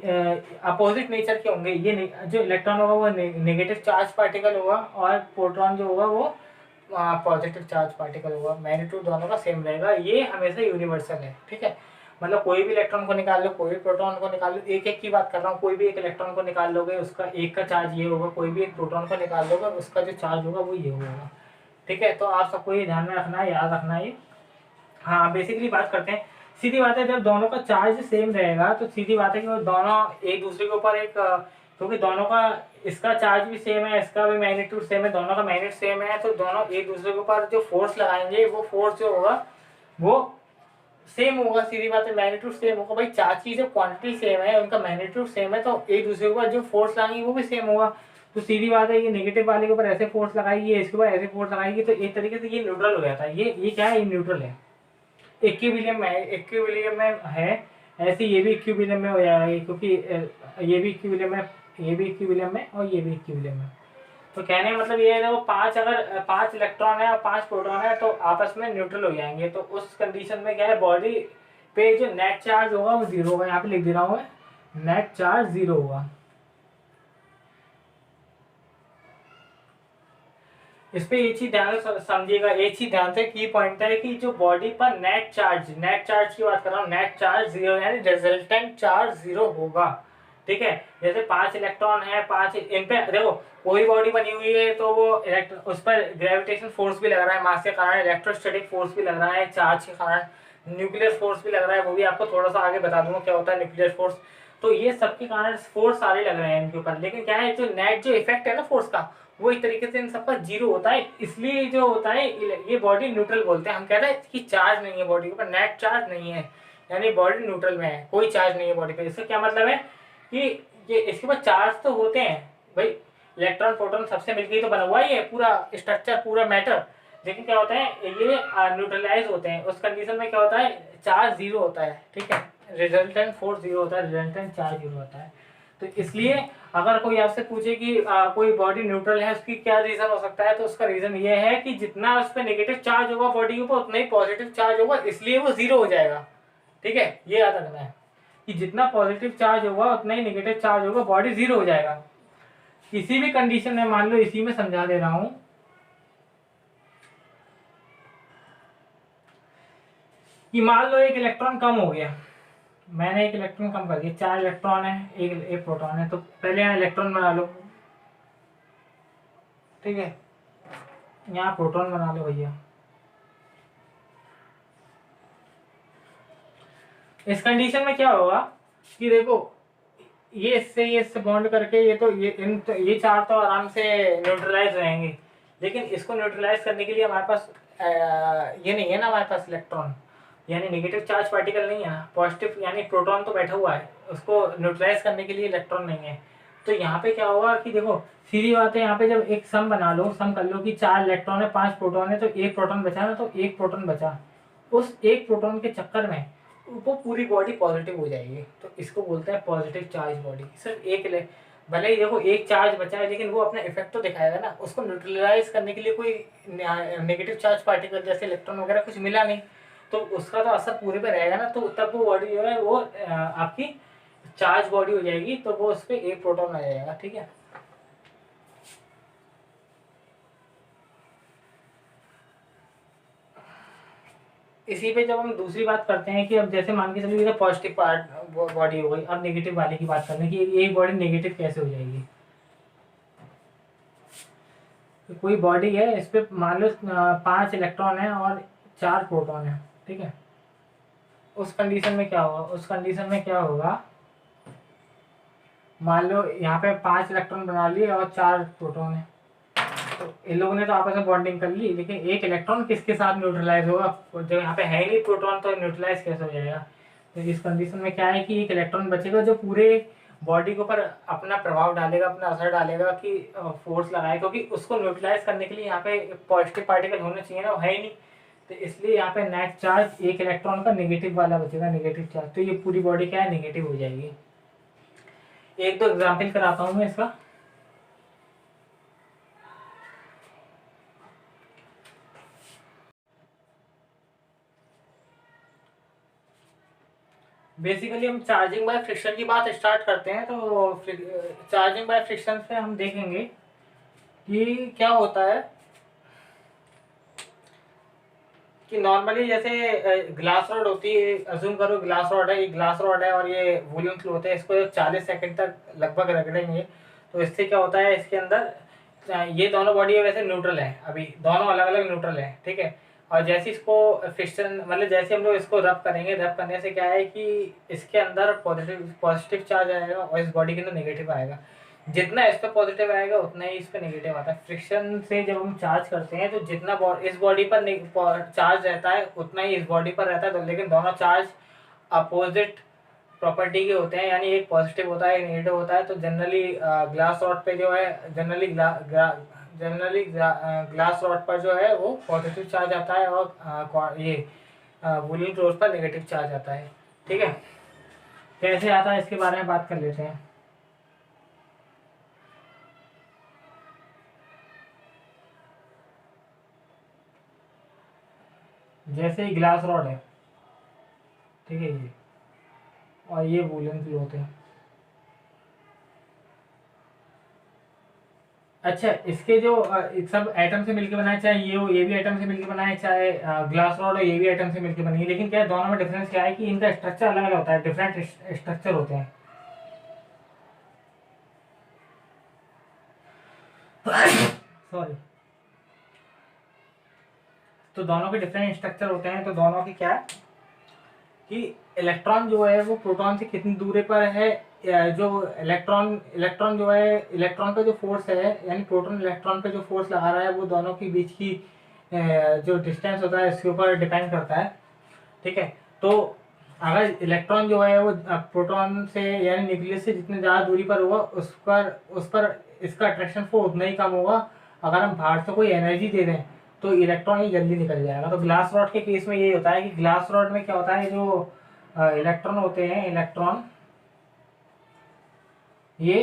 अपोजिट नेचर के होंगे। ये जो इलेक्ट्रॉन होगा वो नेगेटिव चार्ज पार्टिकल होगा, और प्रोटॉन जो होगा वो पॉजिटिव चार्ज पार्टिकल होगा। मैग्नीट्यूड दोनों का सेम रहेगा। ये हमेशा यूनिवर्सल है। ठीक है, मतलब कोई भी इलेक्ट्रॉन को निकाल लो, कोई भी प्रोटॉन को निकाल लो, एक एक की बात कर रहा हूँ। कोई भी एक इलेक्ट्रॉन को निकाल लोगे उसका एक का चार्ज ये होगा, कोई भी एक प्रोटॉन को निकाल लोगे उसका जो चार्ज होगा वो ये होगा। ठीक है, तो आप सबको ये ध्यान में रखना है, याद रखना है ये। हाँ, बेसिकली बात करते हैं। सीधी बात है, जब दोनों का चार्ज सेम रहेगा तो सीधी बात है कि वो दोनों एक दूसरे के ऊपर एक, क्योंकि दोनों का, इसका चार्ज भी सेम है, इसका भी मैग्नीट्यूड सेम है, दोनों का मैग्नेट सेम है, तो दोनों एक दूसरे के ऊपर जो फोर्स लगाएंगे वो फोर्स जो होगा वो सेम होगा। सीधी बात है, मैग्नीट्यूड सेम होगा। भाई चार्ज की जो क्वांटिटी सेम है, उनका मैग्नीट्यूड सेम है, तो एक दूसरे के ऊपर जो फोर्स लगाएंगे वो भी सेम होगा। तो सीधी बात है, ये नेगेटिव वाले के ऊपर ऐसे फोर्स लगाएगी, इसके ऊपर ऐसे फोर्स लगाएगी, तो एक तरीके से ये न्यूट्रल हो जाता है। ये क्या है, ये न्यूट्रल है, इक्विलिब्रियम में, इक्विलिब्रियम में है। ऐसे ये भी इक्विलिब्रियम में हो जाएगा, क्योंकि ये भी इक्विलिब्रियम में, ये भी इक्विलिब्रियम में, और ये भी इक्विलिब्रियम में। तो कहने का मतलब ये है, वो अगर 5 इलेक्ट्रॉन है और 5 प्रोटॉन है तो आपस में न्यूट्रल हो जाएंगे। तो उस कंडीशन में क्या है, बॉडी पे जो नेट चार्ज होगा वो 0 होगा। यहाँ पे लिख दे रहा हूँ मैं, नेट चार्ज 0 होगा। इस पे एक चीज ध्यान से समझिएगा, एक चीज ध्यान से की पॉइंट है कि जो बॉडी पर नेट चार्ज की बात कर रहा हूँ, नेट चार्ज 0 यानी रिजल्टेंट चार्ज 0 होगा। ठीक है, जैसे 5 इलेक्ट्रॉन है, 5 इन पे देखो, कोई बॉडी बनी हुई है तो वो उस पर ग्रेविटेशन फोर्स भी लग रहा है, मास के कारण इलेक्ट्रोस्टैटिक फोर्स भी लग रहा है, चार्ज के कारण न्यूक्लियर फोर्स भी लग रहा है। वो भी आपको थोड़ा सा आगे बता दूंगा क्या होता है न्यूक्लियर फोर्स। तो ये सबके कारण फोर्स सारे लग रहे हैं इनके ऊपर। लेकिन क्या है, जो नेट जो इफेक्ट है ना फोर्स का, वो एक तरीके से इन सबका 0 होता है। इसलिए जो होता है, ये बॉडी न्यूट्रल बोलते हैं। हम कहते हैं कि चार्ज नहीं है बॉडी के ऊपर, नेट चार्ज नहीं है, यानी बॉडी न्यूट्रल में है, कोई चार्ज नहीं है बॉडी पे। इसका क्या मतलब है कि ये इसके पास चार्ज तो होते हैं भाई, इलेक्ट्रॉन प्रोटॉन सबसे मिलकर तो बना हुआ है ये पूरा स्ट्रक्चर, पूरा मैटर। लेकिन क्या होता है, ये न्यूट्रलाइज होते हैं। उस कंडीशन में क्या होता है, चार्ज 0 होता है। ठीक है, रिजल्टेंट फोर्स 0 होता है, रिजल्टेंट चार्ज 0 होता है। तो इसलिए अगर कोई आपसे पूछे कि कोई बॉडी न्यूट्रल है, उसकी क्या रीजन हो सकता है, तो उसका रीजन ये है कि जितना उस पर नेगेटिव चार्ज होगा बॉडी के ऊपर, उतना ही पॉजिटिव चार्ज होगा, इसलिए वो 0 हो जाएगा। ठीक है, ये याद रखना है कि जितना पॉजिटिव चार्ज होगा उतना ही नेगेटिव चार्ज होगा, बॉडी 0 हो जाएगा। किसी भी कंडीशन में, मान लो इसी में समझा दे रहा हूं कि मान लो एक इलेक्ट्रॉन कम हो गया, मैंने एक इलेक्ट्रॉन कम कर दिया, 4 इलेक्ट्रॉन है, एक प्रोटॉन है, तो पहले यहाँ इलेक्ट्रॉन बना लो। ठीक है, यहाँ प्रोटॉन बना लो भैया। इस कंडीशन में क्या होगा कि देखो, ये इससे बॉन्ड करके ये 4 तो आराम से न्यूट्रलाइज रहेंगे। लेकिन इसको न्यूट्रलाइज करने के लिए हमारे पास ये नहीं है ना, हमारे पास इलेक्ट्रॉन यानी नेगेटिव चार्ज पार्टिकल नहीं है ना, पॉजिटिव यानी प्रोटॉन तो बैठा हुआ है, उसको न्यूट्रलाइज करने के लिए इलेक्ट्रॉन नहीं है। तो यहाँ पे क्या होगा कि देखो, सीधी बात है, यहाँ पे जब एक सम बना लो, सम कर लो कि 4 इलेक्ट्रॉन है, 5 प्रोटॉन है, तो एक प्रोटॉन बचा ना, तो एक प्रोटॉन बचा। उस एक प्रोटॉन के चक्कर में वो पूरी बॉडी पॉजिटिव हो जाएगी, तो इसको बोलते हैं पॉजिटिव चार्ज बॉडी। सिर्फ एक भले ही देखो एक चार्ज बचा है, लेकिन वो अपना इफेक्ट तो दिखाएगा ना, उसको न्यूट्रलाइज करने के लिए कोई नेगेटिव चार्ज पार्टिकल जैसे इलेक्ट्रॉन वगैरह कुछ मिला नहीं, तो उसका तो असर पूरे पे रहेगा ना। तो तब वो बॉडी जो है वो आपकी चार्ज बॉडी हो जाएगी, तो वो उस पर एक प्रोटॉन आ जाएगा। ठीक है, इसी पे जब हम दूसरी बात करते हैं कि अब जैसे मान के चलिए पॉजिटिव पार्ट बॉडी हो गई, अब नेगेटिव वाले की बात करने की, एक बॉडी नेगेटिव कैसे हो जाएगी। कोई बॉडी है, इस पे मान लो 5 इलेक्ट्रॉन है और 4 प्रोटॉन है, ठीक है। उस कंडीशन में क्या होगा, उस कंडीशन में क्या होगा, मान लो यहाँ पे 5 इलेक्ट्रॉन बना लिए और 4 प्रोटॉन है, तो इन लोगों ने तो आपस में बॉन्डिंग कर ली, लेकिन एक इलेक्ट्रॉन किसके साथ न्यूट्रलाइज होगा, जब यहाँ पे है ही नहीं प्रोटॉन तो न्यूट्रलाइज कैसे हो जाएगा। तो इस कंडीशन में क्या है कि एक इलेक्ट्रॉन बचेगा जो पूरे बॉडी के ऊपर अपना प्रभाव डालेगा, अपना असर डालेगा, कि फोर्स लगाए, क्योंकि उसको न्यूट्रलाइज करने के लिए यहाँ पे पॉजिटिव पार्टिकल होने चाहिए ना, वो है ही नहीं। तो इसलिए यहाँ पे नेट चार्ज एक इलेक्ट्रॉन का नेगेटिव वाला बचेगा, नेगेटिव चार्ज, तो ये पूरी बॉडी क्या है, नेगेटिव हो जाएगी। एक दो एग्जाम्पल कराता हूँ मैं इसका। बेसिकली हम चार्जिंग बाय फ्रिक्शन की बात स्टार्ट करते हैं, तो चार्जिंग बाय फ्रिक्शन से हम देखेंगे कि क्या होता है कि नॉर्मली जैसे ग्लास रॉड होती है, अज्यूम करो ग्लास रॉड है, ये ग्लास रॉड है और ये वॉल्यूम फ्लो होता है, इसको 40 सेकंड तक लगभग रगड़ेंगे, तो इससे क्या होता है, इसके अंदर ये दोनों बॉडी है वैसे न्यूट्रल है, अभी दोनों अलग अलग न्यूट्रल है, ठीक है। और जैसे इसको फ्रिक्शन मतलब जैसे हम लोग इसको रब करेंगे, रब करने से क्या है कि इसके अंदर पॉजिटिव पॉजिटिव चार्ज आएगा और इस बॉडी के अंदर नेगेटिव आएगा। जितना इस पर पॉजिटिव आएगा उतना ही इस पर नेगेटिव आता है। फ्रिक्शन से जब हम चार्ज करते हैं तो जितना इस बॉडी पर चार्ज रहता है उतना ही इस बॉडी पर रहता है, तो लेकिन दोनों चार्ज अपोजिट प्रॉपर्टी के होते हैं, यानी एक पॉजिटिव होता है एक नेगेटिव होता है। तो जनरली ग्लास रॉड पे जो है जनरली ग्लास रॉड पर जो है वो पॉजिटिव चार्ज आता है और ये वुलन क्लोथ पर नेगेटिव चार्ज आता है, ठीक है। कैसे आता है इसके बारे में बात कर लेते हैं। जैसे ही ग्लास रॉड है, ठीक है, ये और ये वुलन क्लोथ है। अच्छा, इसके जो सब एटम से मिलकर बनाए, चाहे ये भी एटम से मिलकर बनाए, चाहे ग्लास रॉड हो ये भी एटम से मिलकर बनी है, लेकिन क्या है दोनों में डिफरेंस क्या है कि इनका स्ट्रक्चर अलग अलग होता है, डिफरेंट स्ट्रक्चर होते हैं। सॉरी। तो दोनों के डिफरेंट स्ट्रक्चर होते हैं, तो दोनों की क्या है कि इलेक्ट्रॉन जो है वो प्रोटॉन से कितनी दूरी पर है, जो इलेक्ट्रॉन इलेक्ट्रॉन जो है इलेक्ट्रॉन का जो फोर्स है, यानी प्रोटॉन इलेक्ट्रॉन पे जो फोर्स लगा रहा है वो दोनों के बीच की जो डिस्टेंस होता है इसके ऊपर डिपेंड करता है, ठीक है। तो अगर इलेक्ट्रॉन जो है वो प्रोटॉन से यानी न्यूक्लियस से जितनी ज़्यादा दूरी पर होगा उस पर इसका अट्रैक्शन फोर्स उतना ही कम होगा। अगर हम बाहर से कोई एनर्जी दे दें तो इलेक्ट्रॉन ही जल्दी निकल जाएगा। तो ग्लास रॉड के केस में यही होता है कि ग्लास रॉड में क्या होता है, जो इलेक्ट्रॉन होते हैं, ये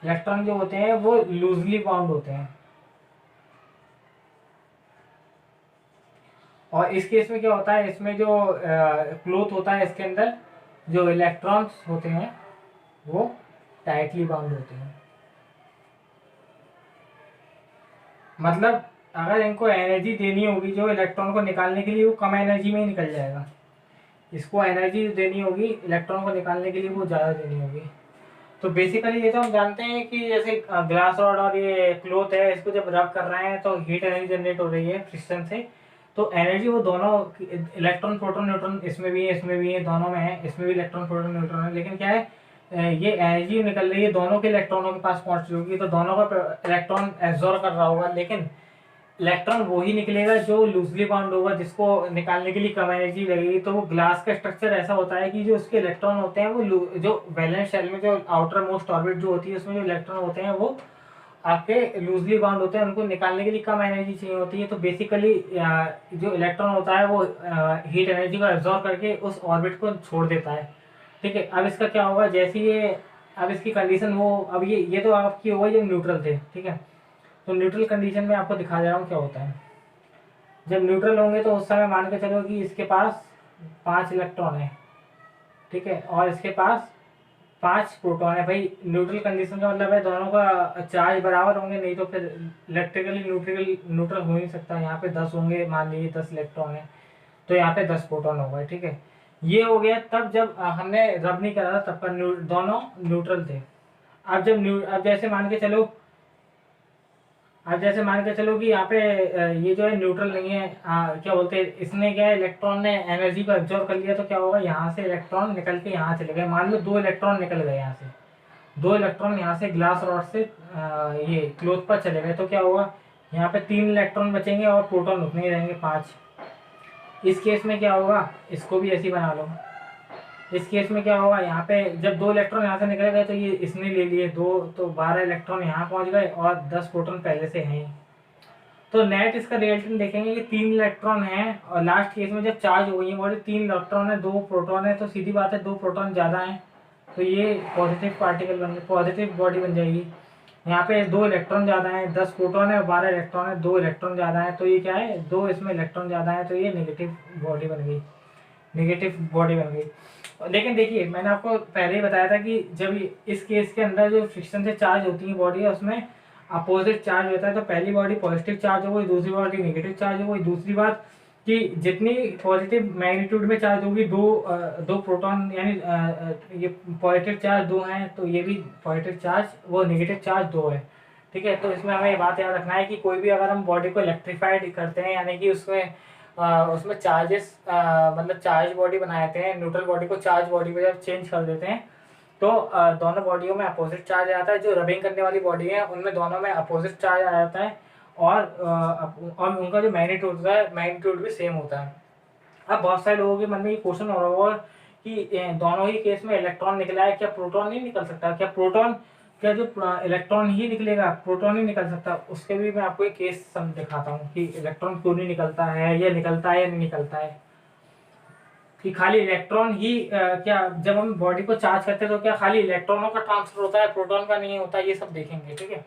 इलेक्ट्रॉन जो होते हैं वो लूजली बाउंड होते हैं। और इस केस में क्या होता है, इसमें जो क्लोथ होता है इसके अंदर जो इलेक्ट्रॉन्स होते हैं वो टाइटली बाउंड होते हैं। मतलब अगर इनको एनर्जी देनी होगी जो इलेक्ट्रॉन को निकालने के लिए, वो कम एनर्जी में ही निकल जाएगा। इसको एनर्जी देनी होगी इलेक्ट्रॉन को निकालने के लिए, वो ज़्यादा देनी होगी। तो बेसिकली ये तो हम जानते हैं कि जैसे ग्लास रॉड और ये क्लोथ है, इसको जब रब कर रहे हैं तो हीट एनर्जी जनरेट हो रही है फ्रिक्शन से। तो एनर्जी वो दोनों इलेक्ट्रॉन प्रोटॉन न्यूट्रॉन इसमें भी है इसमें भी है, दोनों में है, इसमें भी इलेक्ट्रॉन प्रोटॉन न्यूट्रॉन है, लेकिन क्या है ये एनर्जी निकल रही है दोनों के इलेक्ट्रॉनों के पास पहुंच रही होगी, तो दोनों का इलेक्ट्रॉन एब्जॉर्ब कर रहा होगा, लेकिन इलेक्ट्रॉन वो ही निकलेगा जो लूजली बाउंड होगा, जिसको निकालने के लिए कम एनर्जी लगेगी। तो वो ग्लास का स्ट्रक्चर ऐसा होता है कि जो उसके इलेक्ट्रॉन होते हैं वो जो वैलेंस शेल में जो आउटर मोस्ट ऑर्बिट जो होती है उसमें जो इलेक्ट्रॉन होते हैं वो आपके लूजली बाउंड होते हैं, उनको निकालने के लिए कम एनर्जी चाहिए होती है। तो बेसिकली जो इलेक्ट्रॉन होता है वो हीट एनर्जी को एब्जॉर्ब करके उस ऑर्बिट को छोड़ देता है, ठीक है। अब इसका क्या होगा, जैसे ये अब इसकी कंडीशन वो अब ये तो आपकी हो गई जब न्यूट्रल थे, ठीक है। तो न्यूट्रल कंडीशन में आपको दिखा दे रहा हूँ क्या होता है। जब न्यूट्रल होंगे तो उस समय मान के चलो कि इसके पास 5 इलेक्ट्रॉन है, ठीक है, और इसके पास 5 प्रोटॉन है। भाई न्यूट्रल कंडीशन का मतलब है दोनों का चार्ज बराबर होंगे, नहीं तो फिर इलेक्ट्रिकली न्यूट्रल हो नहीं सकता। यहाँ पे 10 होंगे, मान लीजिए 10 इलेक्ट्रॉन है तो यहाँ पे 10 प्रोटॉन होगा, ठीक है। ये हो गया तब जब हमने रब नहीं करा था, तब पर दोनों न्यूट्रल थे। अब जैसे मान के चलो, अब जैसे मान के चलो कि यहाँ पे ये जो है न्यूट्रल नहीं है, क्या बोलते हैं, इसने क्या है, इलेक्ट्रॉन ने एनर्जी को एब्जॉर्व कर लिया, तो क्या होगा, यहाँ से इलेक्ट्रॉन निकल के यहाँ चले गए। मान लो 2 इलेक्ट्रॉन निकल गए यहाँ से, 2 इलेक्ट्रॉन यहाँ से ग्लास रॉड से ये क्लोथ पर चले गए, तो क्या होगा, यहाँ पे 3 इलेक्ट्रॉन बचेंगे और प्रोटॉन उतने ही रहेंगे, 5। इस केस में क्या होगा, इसको भी ऐसे ही बना लो। इस केस में क्या होगा, यहाँ पे जब 2 इलेक्ट्रॉन यहाँ से निकले गए तो ये इसने ले लिए 2, तो 12 इलेक्ट्रॉन यहाँ पहुँच गए और 10 प्रोटॉन पहले से हैं। तो नेट इसका रिजल्टेंट देखेंगे कि 3 इलेक्ट्रॉन है, और लास्ट केस में जब चार्ज हो गई है बॉडी, 3 इलेक्ट्रॉन है 2 प्रोटॉन है, तो सीधी बात है 2 प्रोटॉन ज़्यादा है, तो ये पॉजिटिव पार्टिकल बन गए, पॉजिटिव बॉडी बन जाएगी। यहाँ पे 2 इलेक्ट्रॉन ज़्यादा है, 10 प्रोटॉन है और 12 इलेक्ट्रॉन है, 2 इलेक्ट्रॉन ज़्यादा है, तो ये क्या है, 2 इसमें इलेक्ट्रॉन ज़्यादा है, तो ये नेगेटिव बॉडी बन गई, नेगेटिव बॉडी बन गई। लेकिन देखिए, मैंने आपको पहले ही बताया था कि जब इस केस के अंदर जो फ्रिक्शन से चार्ज होती है बॉडी है, उसमें अपोजिट चार्ज होता है, तो पहली बॉडी पॉजिटिव चार्ज हो गई, दूसरी बॉडी नेगेटिव चार्ज हो गई। दूसरी बात कि जितनी पॉजिटिव मैग्नीट्यूड में चार्ज होगी, दो प्रोटॉन यानी ये पॉजिटिव चार्ज 2 हैं, तो ये भी पॉजिटिव चार्ज, वो नेगेटिव चार्ज 2 है। ठीक है, तो इसमें हमें ये बात याद रखना है कि कोई भी अगर हम बॉडी को इलेक्ट्रीफाइड करते हैं, यानी कि उसमें चार्जेस, मतलब चार्ज बॉडी बनाते हैं, न्यूट्रल बॉडी को चार्ज बॉडी में जब चेंज कर देते हैं, तो दोनों बॉडियों में अपोजिट चार्ज आता है। जो रबिंग करने वाली बॉडी है उनमें दोनों में अपोजिट चार्ज आ जाता है, और उनका जो मैग्नीट्यूड होता है, मैग्नीट्यूड भी सेम होता है। अब बहुत सारे लोगों के मन में ये क्वेश्चन हो रहा होगा कि दोनों ही केस में इलेक्ट्रॉन निकला है, क्या प्रोटॉन नहीं निकल सकता, क्या जो इलेक्ट्रॉन ही निकलेगा, प्रोटॉन नहीं निकल सकता? उसके भी मैं आपको एक केस दिखाता हूँ कि इलेक्ट्रॉन क्यों नहीं निकलता है, या निकलता है या नहीं निकलता है। कि खाली इलेक्ट्रॉन ही क्या, जब हम बॉडी को चार्ज करते हैं तो क्या खाली इलेक्ट्रॉनों का ट्रांसफर होता है, प्रोटॉन का नहीं होता, ये सब देखेंगे। ठीक है,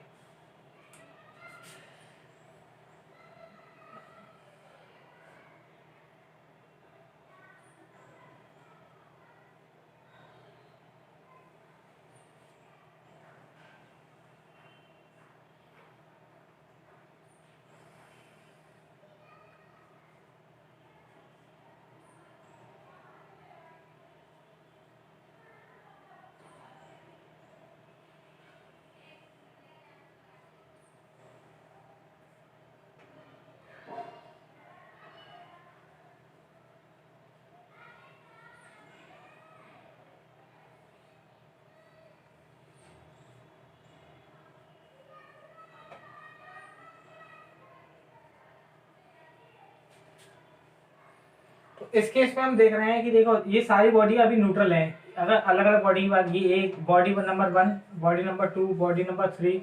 तो इस केस में हम देख रहे हैं कि देखो, ये सारी बॉडी अभी न्यूट्रल है। अगर अलग अलग बॉडी की बात, ये एक body number 1, body number 2, body number 3,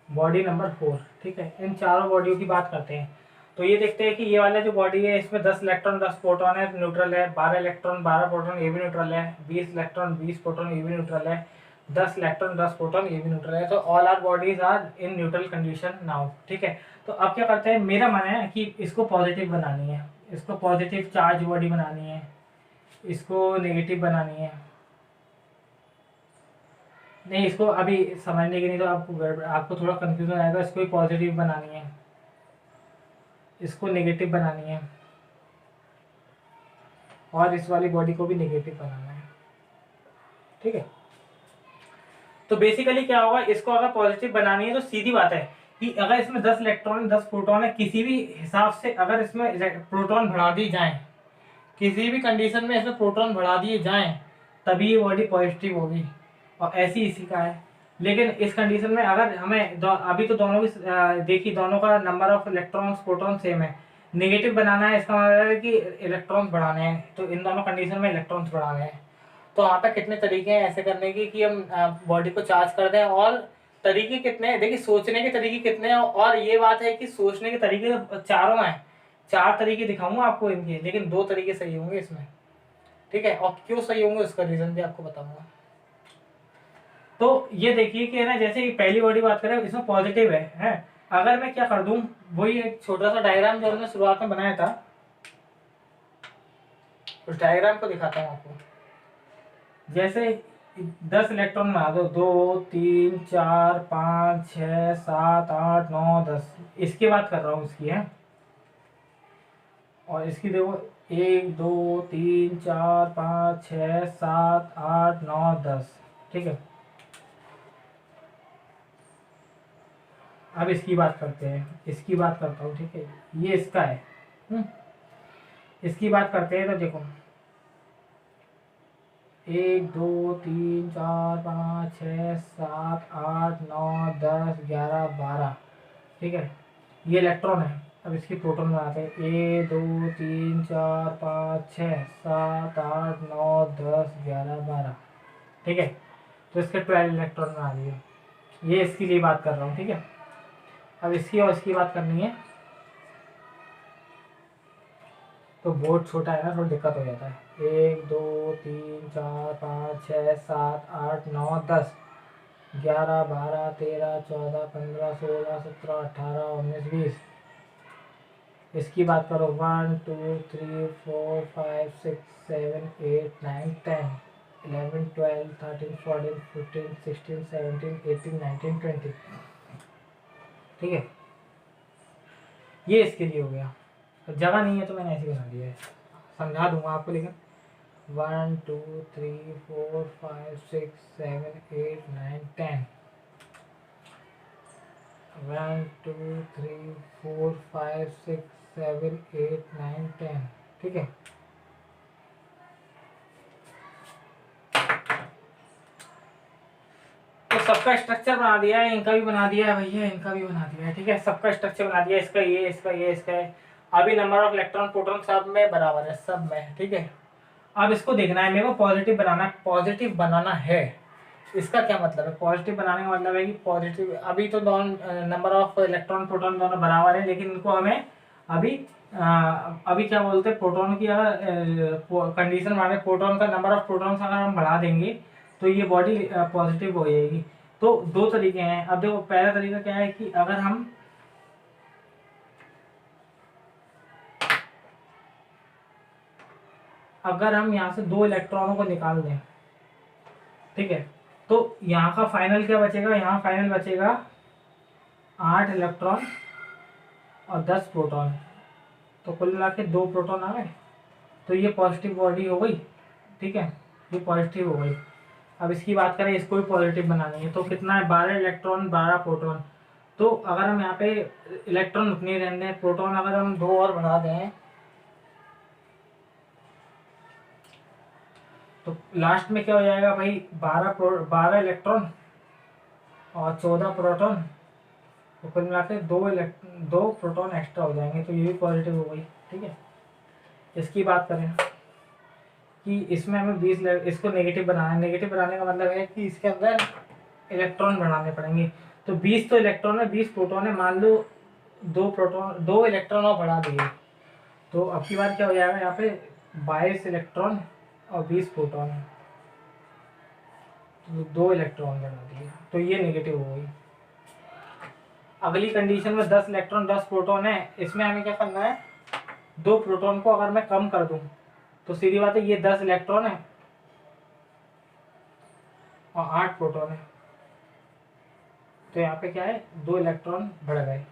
body number 4, ठीक है, इन चारों बॉडियों की बात करते हैं। तो ये देखते हैं कि ये वाला जो बॉडी है, इसमें 10 इलेक्ट्रॉन 10 प्रोटॉन है, न्यूट्रल है। 12 इलेक्ट्रॉन 12 प्रोटॉन, ये भी न्यूट्रल है। 20 इलेक्ट्रॉन 20 प्रोटॉन, ये भी न्यूट्रल है। 10 इलेक्ट्रॉन 10 प्रोटॉन, ये भी न्यूट्रल है। तो all are bodies are in neutral condition now. ठीक है, तो अब क्या करते हैं, मेरा मन है कि इसको पॉजिटिव बनानी है, इसको पॉजिटिव चार्ज बॉडी बनानी है, इसको नेगेटिव बनानी है। नहीं, इसको अभी समझने के लिए तो आपको थोड़ा कंफ्यूजन आएगा। इसको पॉजिटिव बनानी है, इसको नेगेटिव बनानी है, और इस वाली बॉडी को भी नेगेटिव बनाना है। ठीक है, तो बेसिकली क्या होगा, इसको अगर पॉजिटिव बनानी है तो सीधी बात है कि अगर इसमें 10 इलेक्ट्रॉन 10 प्रोटॉन है, किसी भी हिसाब से अगर इसमें प्रोटॉन बढ़ा दी जाए, किसी भी कंडीशन में इसमें प्रोटॉन बढ़ा दिए जाएं, तभी ये बॉडी पॉजिटिव होगी, और ऐसी इसी का है। लेकिन इस कंडीशन में अगर हमें अभी तो दोनों की देखिए, दोनों का number of electrons proton same है। नेगेटिव बनाना है, इसका मतलब है कि इलेक्ट्रॉन्स बढ़ाने हैं, तो इन दोनों कंडीशन में इलेक्ट्रॉन्स बढ़ाने हैं। तो वहाँ पे कितने तरीके हैं ऐसे करने की कि हम बॉडी को चार्ज कर दें, और तरीके कितने हैं, देखिए सोचने के तरीके कितने हैं। और ये बात है कि सोचने के तरीके तो चारों हैं, 4 तरीके दिखाऊंगा आपको इनके, लेकिन 2 तरीके सही होंगे इसमें। ठीक है, और क्यों सही होंगे उसका रीजन भी आपको बताऊंगा। तो ये देखिए कि ना, जैसे पहली बॉडी बात करें, इसमें पॉजिटिव है। अगर मैं क्या कर दूं, वही एक छोटा सा डायग्राम जो हमने शुरुआत में बनाया था, उस डायग्राम को दिखाता हूँ आपको। जैसे 10 इलेक्ट्रॉन बना दो, 2 3 4 5 6 7 8 9 10, इसकी बात कर रहा हूँ, इसकी है। और इसकी देखो, 1 2 3 4 5 6 7 8 9 10। ठीक है, अब इसकी बात करते हैं, इसकी बात करता हूँ, ठीक है, ये इसका है। इसकी बात करते हैं तो देखो 1 2 3 4 5 6 7 8 9 10 11 12, ठीक है, ये इलेक्ट्रॉन है। अब इसकी प्रोटॉन बनाते हैं, 1 2 3 4 5 6 7 8 9 10 11 12, ठीक है। तो इसके 12 इलेक्ट्रॉन बना दिए। ये इसके लिए बात कर रहा हूँ, ठीक है। अब इसकी और इसकी बात करनी है तो बोर्ड छोटा है ना, थोड़ी दिक्कत हो जाता है। 1 2 3 4 5 6 7 8 9 10 11 12 13 14 15 16 17 18 19 20। इसकी बात करो 1 2 3 4 5 6 7 8 9 10 11 12 13 14 15 16 17 18 19 20, ठीक है। ये इसके लिए हो गया। तो जगह नहीं है तो मैंने ऐसे बना दिया है, समझा दूंगा आपको, लेकिन 1 2 3 4 5 6 7 8 9 10, 1 2 3 4 5 6 7 8 9 10, ठीक है। तो सबका स्ट्रक्चर बना दिया है, इनका भी बना दिया है भैया, इनका भी बना दिया है, ठीक है। सबका स्ट्रक्चर बना दिया है, इसका ये, इसका ये, इसका है। अभी नंबर ऑफ इलेक्ट्रॉन प्रोटॉन सब में बराबर है, सब में, ठीक है। अब इसको देखना है मेरे को, पॉजिटिव बनाना, पॉजिटिव बनाना है। इसका क्या मतलब है? पॉजिटिव बनाने का मतलब है कि पॉजिटिव, अभी तो दोनों नंबर ऑफ इलेक्ट्रॉन प्रोटॉन दोनों बराबर है, लेकिन इनको हमें अभी अभी क्या बोलते हैं, प्रोटॉन की अगर कंडीशन माने, प्रोटॉन का नंबर ऑफ प्रोटॉन्स अगर हम बढ़ा देंगे तो ये बॉडी पॉजिटिव हो जाएगी। तो दो तरीके हैं। अब देखो पहला तरीका क्या है कि अगर हम यहाँ से 2 इलेक्ट्रॉनों को निकाल दें, ठीक है, तो यहाँ का फाइनल क्या बचेगा, यहाँ फाइनल बचेगा 8 इलेक्ट्रॉन और 10 प्रोटॉन। तो कुल मिला के 2 प्रोटॉन आ गए, तो ये पॉजिटिव बॉडी हो गई, ठीक है, ये पॉजिटिव हो गई। अब इसकी बात करें, इसको भी पॉजिटिव बनानी है, तो कितना है, 12 इलेक्ट्रॉन 12 प्रोटॉन। तो अगर हम यहाँ पे इलेक्ट्रॉन उतने रहने हैं, प्रोटॉन अगर हम 2 और बढ़ा दें तो लास्ट में क्या हो जाएगा भाई, 12 इलेक्ट्रॉन और 14 प्रोटॉन, तो कुल मिला के 2 प्रोटॉन एक्स्ट्रा हो जाएंगे, तो ये भी पॉजिटिव हो गई, ठीक है। इसकी बात करें कि इसमें हमें 20, इसको नेगेटिव बनाना है। नेगेटिव बनाने का मतलब है कि इसके अंदर इलेक्ट्रॉन बढ़ाने पड़ेंगे। तो 20 तो इलेक्ट्रॉन है, 20 प्रोटॉन है, मान लो 2 इलेक्ट्रॉन और बढ़ा दिए, तो अब की बार क्या हो जाएगा, यहाँ पे 22 इलेक्ट्रॉन और 20 प्रोटॉन है, तो 2 इलेक्ट्रॉन बढ़ा दिए, तो ये नेगेटिव हो गई। अगली कंडीशन में 10 इलेक्ट्रॉन 10 प्रोटॉन है, इसमें हमें क्या करना है, 2 प्रोटॉन को अगर मैं कम कर दूं तो सीधी बात है, ये 10 इलेक्ट्रॉन है और 8 प्रोटॉन है, तो यहाँ पे क्या है, 2 इलेक्ट्रॉन बढ़ गए।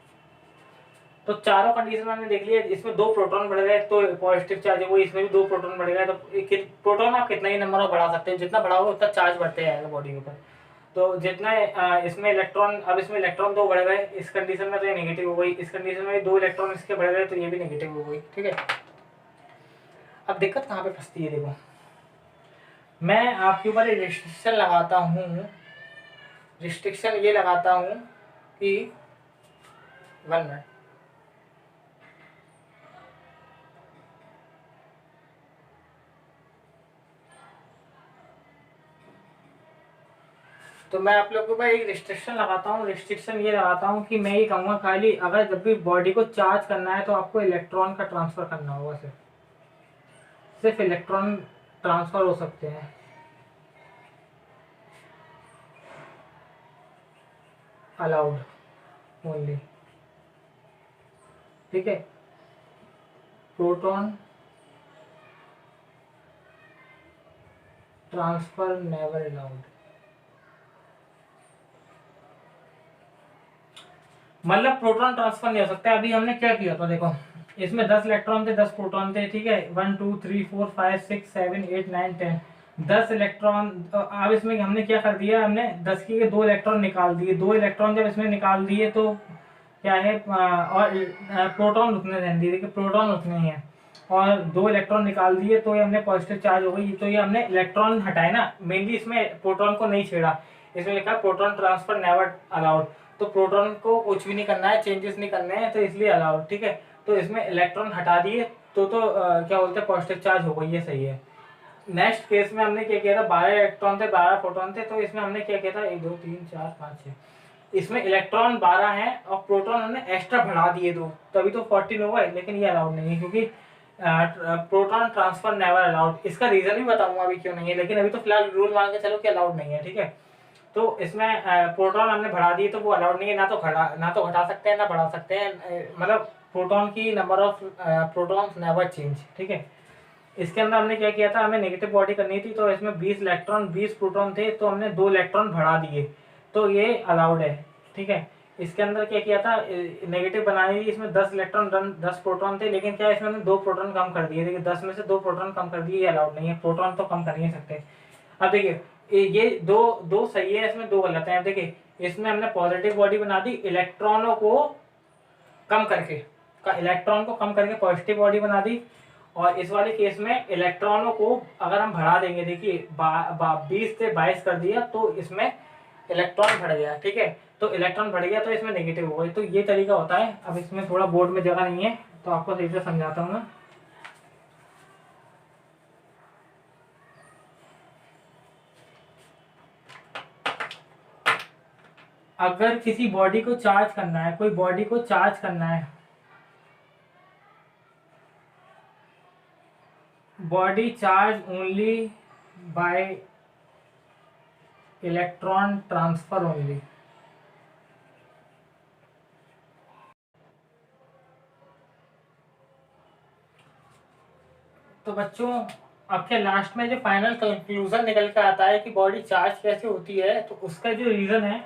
तो चारों कंडीशन हमने देख लिया, इसमें 2 प्रोटॉन बढ़ गए तो पॉजिटिव चार्ज है वो, इसमें भी 2 प्रोटॉन बढ़ गए, तो प्रोटॉन आप कितना ही नंबर बढ़ा सकते हैं, जितना बढ़ाओगे उतना चार्ज बढ़ते जाएगा बॉडी के ऊपर। तो जितना इसमें इलेक्ट्रॉन, अब इसमें इलेक्ट्रॉन 2 बढ़ गए, इस कंडीशन में तो ये नेगेटिव हो गई, इस कंडीशन में 2 इलेक्ट्रॉन इसके बढ़ गए तो ये भी नेगेटिव हो गई, ठीक है। अब दिक्कत कहाँ पे फंसती है, देखो मैं आपके ऊपर एक रिस्ट्रिक्शन लगाता हूँ, रिस्ट्रिक्शन ये लगाता हूँ कि 1 मिनट, तो मैं आप लोगों के ऊपर एक रिस्ट्रिक्शन लगाता हूँ। रिस्ट्रिक्शन ये लगाता हूँ कि मैं ये कहूँगा खाली अगर जब भी बॉडी को चार्ज करना है तो आपको इलेक्ट्रॉन का ट्रांसफर करना होगा, सिर्फ इलेक्ट्रॉन ट्रांसफर हो सकते हैं। अलाउड ओनली, ठीक है। प्रोटॉन ट्रांसफर नेवर अलाउड, मतलब प्रोटॉन ट्रांसफर नहीं हो सकता। अभी हमने क्या किया था, देखो इसमें 10 इलेक्ट्रॉन थे 10 प्रोटॉन थे, ठीक है, 1 2 3 4 5 6 7 8 9 10, 10 इलेक्ट्रॉन, अब इसमें हमने क्या कर दिया, हमने 10 के 2 इलेक्ट्रॉन निकाल दिए। 2 इलेक्ट्रॉन जब इसमें निकाल दिए तो क्या है, और प्रोटॉन उतने रहने दिए, देखिए प्रोटॉन उतने ही हैं, और 2 इलेक्ट्रॉन निकाल दिए तो ये हमने पॉजिटिव चार्ज हो गई। तो ये हमने इलेक्ट्रॉन हटाए ना, मेनली इसमें प्रोटॉन को नहीं छेड़ा। इसमें लिखा प्रोटॉन ट्रांसफर नेवर अलाउड, तो प्रोटॉन को कुछ भी नहीं करना है, चेंजेस नहीं करने हैं, तो इसलिए अलाउड, ठीक है। तो इसमें इलेक्ट्रॉन हटा दिए तो क्या बोलते हैं, पॉजिटिव चार्ज हो गई, ये सही है। नेक्स्ट केस में हमने क्या किया था, 12 इलेक्ट्रॉन थे, 12 प्रोटॉन थे, तो इसमें हमने क्या किया था, 1 2 3 4 5 6, इसमें इलेक्ट्रॉन 12 हैं और प्रोटॉन हमने एक्स्ट्रा बढ़ा दिए 2, तभी तो 14 हो गए, लेकिन ये अलाउड नहीं है क्योंकि प्रोटॉन ट्रांसफर नेवर अलाउड। इसका रीजन भी बताऊंगा अभी क्यों नहीं है, लेकिन अभी तो फिलहाल रूल मान के चलो कि अलाउड नहीं है, ठीक है। तो इसमें प्रोटॉन हमने बढ़ा दिए तो वो अलाउड नहीं है, ना तो घटा सकते हैं ना बढ़ा सकते हैं, मतलब प्रोटॉन की number of protons never change, ठीक है। इसके अंदर हमने क्या किया था, हमें नेगेटिव बॉडी करनी थी, तो इसमें 20 इलेक्ट्रॉन 20 प्रोटॉन थे, तो हमने 2 इलेक्ट्रॉन बढ़ा दिए, तो ये अलाउड है, ठीक है। इसके अंदर क्या किया था, नेगेटिव बनाने की, इसमें 10 इलेक्ट्रॉन 10 प्रोटॉन थे, लेकिन क्या इसमें हमने 2 प्रोटॉन कम कर दिए, देखिए 10 में से 2 प्रोटॉन कम कर दिए, ये अलाउड नहीं है, प्रोटॉन तो कम कर नहीं सकते। अब देखिए ये दो दो सही है, इसमें 2 गलत है। अब देखिए इसमें हमने पॉजिटिव बॉडी बना दी इलेक्ट्रॉनों को कम करके, इलेक्ट्रॉन को कम करके पॉजिटिव बॉडी बना दी, और इस वाले केस में इलेक्ट्रॉनों को अगर हम बढ़ा देंगे, देखिए 20 से 22 कर दिया तो इसमें इलेक्ट्रॉन बढ़ गया, ठीक है। तो इलेक्ट्रॉन बढ़ गया तो इसमें नेगेटिव हो गई, तो ये तरीका होता है। अब इसमें थोड़ा बोर्ड में जगह नहीं है तो आपको सही से समझाता हूँ मैं। अगर किसी बॉडी को चार्ज करना है, कोई बॉडी को चार्ज करना है, body charge only by electron transfer only. तो बच्चों आपके लास्ट में जो फाइनल कंक्लूजन निकल के आता है कि बॉडी चार्ज कैसे होती है, तो उसका जो रीजन है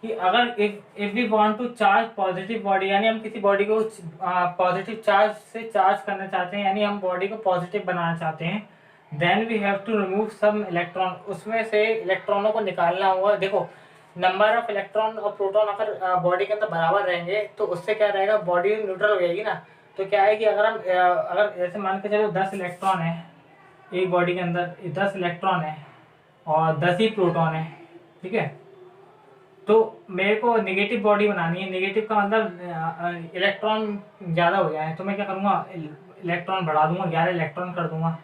कि अगर if we want to charge positive body, यानी हम किसी बॉडी को पॉजिटिव चार्ज से चार्ज करना चाहते हैं, यानी हम बॉडी को पॉजिटिव बनाना चाहते हैं, then we have to remove some electron, उसमें से इलेक्ट्रॉनों को निकालना होगा। देखो नंबर ऑफ इलेक्ट्रॉन और प्रोटॉन अगर बॉडी के अंदर बराबर रहेंगे तो उससे क्या रहेगा, बॉडी न्यूट्रल हो जाएगी ना। तो क्या है कि अगर हम अगर जैसे मान के चलो 10 इलेक्ट्रॉन है एक बॉडी के अंदर, 10 इलेक्ट्रॉन है और 10 ही प्रोटॉन है, ठीक है। तो मेरे को नेगेटिव बॉडी बनानी है, नेगेटिव का मतलब इलेक्ट्रॉन ज़्यादा हो जाए, तो मैं क्या करूँगा, इलेक्ट्रॉन बढ़ा दूंगा, 11 इलेक्ट्रॉन कर दूंगा,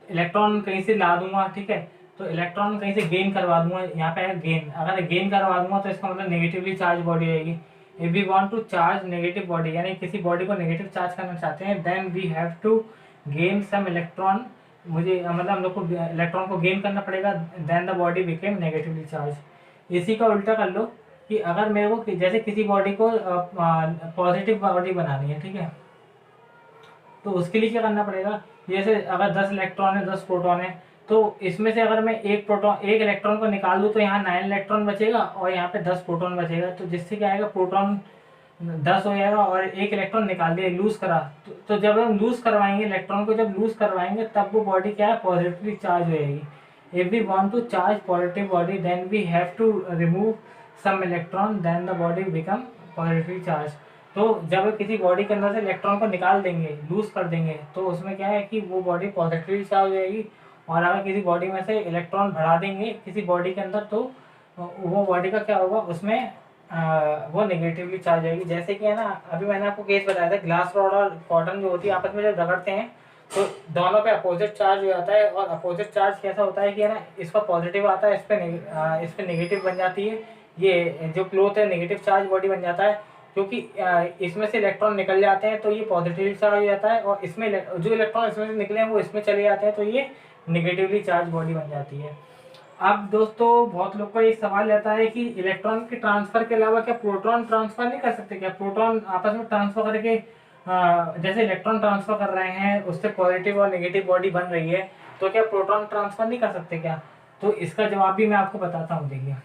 इलेक्ट्रॉन कहीं से ला दूंगा, ठीक है। तो इलेक्ट्रॉन कहीं से गेन करवा दूंगा, यहाँ पे है गेन, अगर गेन करवा दूंगा तो इसका मतलब नेगेटिवली चार्ज बॉडी आएगी। If we want to charge negative body, यानी किसी बॉडी को नेगेटिव चार्ज करना चाहते हैं, then we have to gain some electron, मुझे मतलब हम लोग को इलेक्ट्रॉन को गेन करना पड़ेगा, then the body became negatively charge. इसी का उल्टा कर लो कि अगर मेरे को जैसे किसी बॉडी को पॉजिटिव बॉडी बनानी है, ठीक है, तो उसके लिए क्या करना पड़ेगा, जैसे अगर 10 इलेक्ट्रॉन है 10 प्रोटॉन है, तो इसमें से अगर मैं एक इलेक्ट्रॉन को निकाल दूँ तो यहाँ 9 इलेक्ट्रॉन बचेगा और यहाँ पे 10 प्रोटॉन बचेगा, तो जिससे क्या आएगा, प्रोटॉन 10 हो जाएगा और एक इलेक्ट्रॉन निकाल दिया, लूज करा, तो जब हम लूज करवाएंगे इलेक्ट्रॉन को, जब लूज करवाएंगे तब वो बॉडी क्या है, पॉजिटिवली चार्ज हो जाएगी। If we want to charge positive body then we have to remove some electron, then the body become positively charge. तो जब किसी बॉडी के अंदर से इलेक्ट्रॉन को निकाल देंगे, लूज कर देंगे, तो उसमें क्या है कि वो बॉडी पॉजिटिवली चार्ज हो जाएगी, और अगर किसी बॉडी में से इलेक्ट्रॉन बढ़ा देंगे किसी बॉडी के अंदर, तो वो बॉडी का क्या होगा, उसमें वो नेगेटिवली चार्ज आएगी। जैसे कि है ना, अभी मैंने आपको केस बताया था, ग्लास रॉड और कॉटन जो होती है आपस में जब रगड़ते हैं तो दोनों पे अपोजिट चार्ज हो जाता है, और अपोजिट चार्ज कैसा होता है कि है ना, इस पर पॉजिटिव आता है, इस पे नेगेटिव बन जाती है, ये जो क्लोथ है नेगेटिव चार्ज बॉडी बन जाता है, क्योंकि इसमें से इलेक्ट्रॉन निकल जाते हैं तो ये पॉजिटिवली चार्ज हो जाता है, और इसमें जो इलेक्ट्रॉन इसमें से निकले हैं वो इसमें चले जाते हैं, तो ये नेगेटिवली चार्ज बॉडी बन जाती है। अब दोस्तों बहुत लोग का एक सवाल रहता है कि इलेक्ट्रॉन के ट्रांसफर के अलावा क्या प्रोटॉन ट्रांसफर नहीं कर सकते, क्या प्रोटॉन आपस में ट्रांसफर करके जैसे इलेक्ट्रॉन ट्रांसफर कर रहे हैं उससे पॉजिटिव और नेगेटिव बॉडी बन रही है, तो क्या प्रोटॉन ट्रांसफर नहीं कर सकते क्या? तो इसका जवाब भी मैं आपको बताता हूँ। देखिए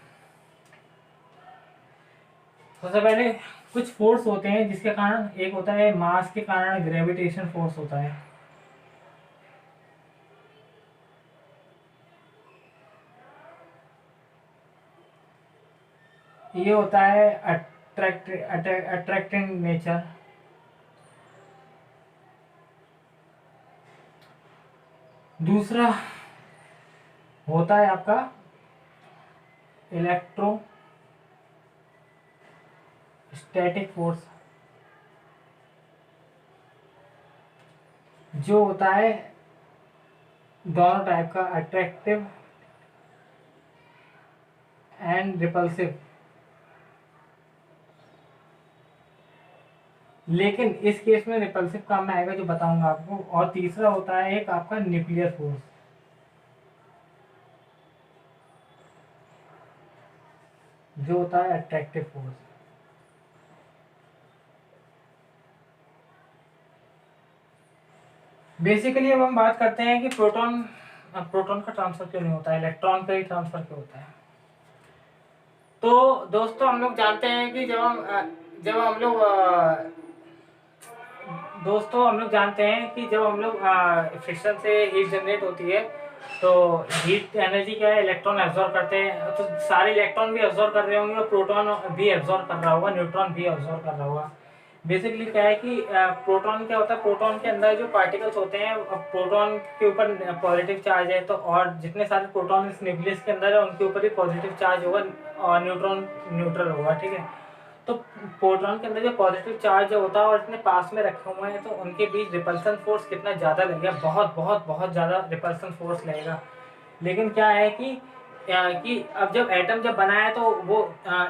सबसे पहले कुछ फोर्स होते हैं जिसके कारण, एक होता है मास के कारण ग्रेविटेशन फोर्स होता है, ये होता है अट्रैक्टिंग नेचर। दूसरा होता है आपका इलेक्ट्रोस्टैटिक फोर्स, जो होता है दोनों टाइप का, अट्रैक्टिव एंड रिपल्सिव। लेकिन इस केस में रिपल्सिव काम में आएगा, जो बताऊंगा आपको। और तीसरा होता है एक आपका न्यूक्लियर फोर्स, जो होता है अट्रैक्टिव फोर्स। बेसिकली अब हम बात करते हैं कि प्रोटॉन का ट्रांसफर क्यों नहीं होता है, इलेक्ट्रॉन का ही ट्रांसफर क्यों होता है। तो दोस्तों हम लोग जानते हैं कि जब हम लोग दोस्तों हम लोग जानते हैं कि जब हम लोग फ्रिक्शन से हीट जनरेट होती है, तो हीट एनर्जी क्या है, इलेक्ट्रॉन एब्जॉर्ब करते हैं। तो सारे इलेक्ट्रॉन भी एब्जॉर्ब कर रहे होंगे और प्रोटॉन भी एब्जॉर्ब कर रहा होगा, न्यूट्रॉन भी एब्जॉर्ब कर रहा होगा। बेसिकली क्या है कि प्रोटॉन क्या होता है, प्रोटॉन के अंदर जो पार्टिकल्स होते हैं, प्रोटॉन के ऊपर पॉजिटिव चार्ज है, तो और जितने सारे प्रोटॉन इस न्यूक्लियस के अंदर है उनके ऊपर भी पॉजिटिव चार्ज होगा और न्यूट्रॉन न्यूट्रल होगा, ठीक है। तो प्रोटॉन के अंदर जो पॉजिटिव चार्ज होता है और इतने पास में रखे हुए हैं, तो उनके बीच रिपल्सन फोर्स कितना ज़्यादा लगेगा, बहुत बहुत बहुत ज़्यादा रिपल्सन फोर्स लगेगा। लेकिन क्या है कि अब जब एटम जब बना है, तो वो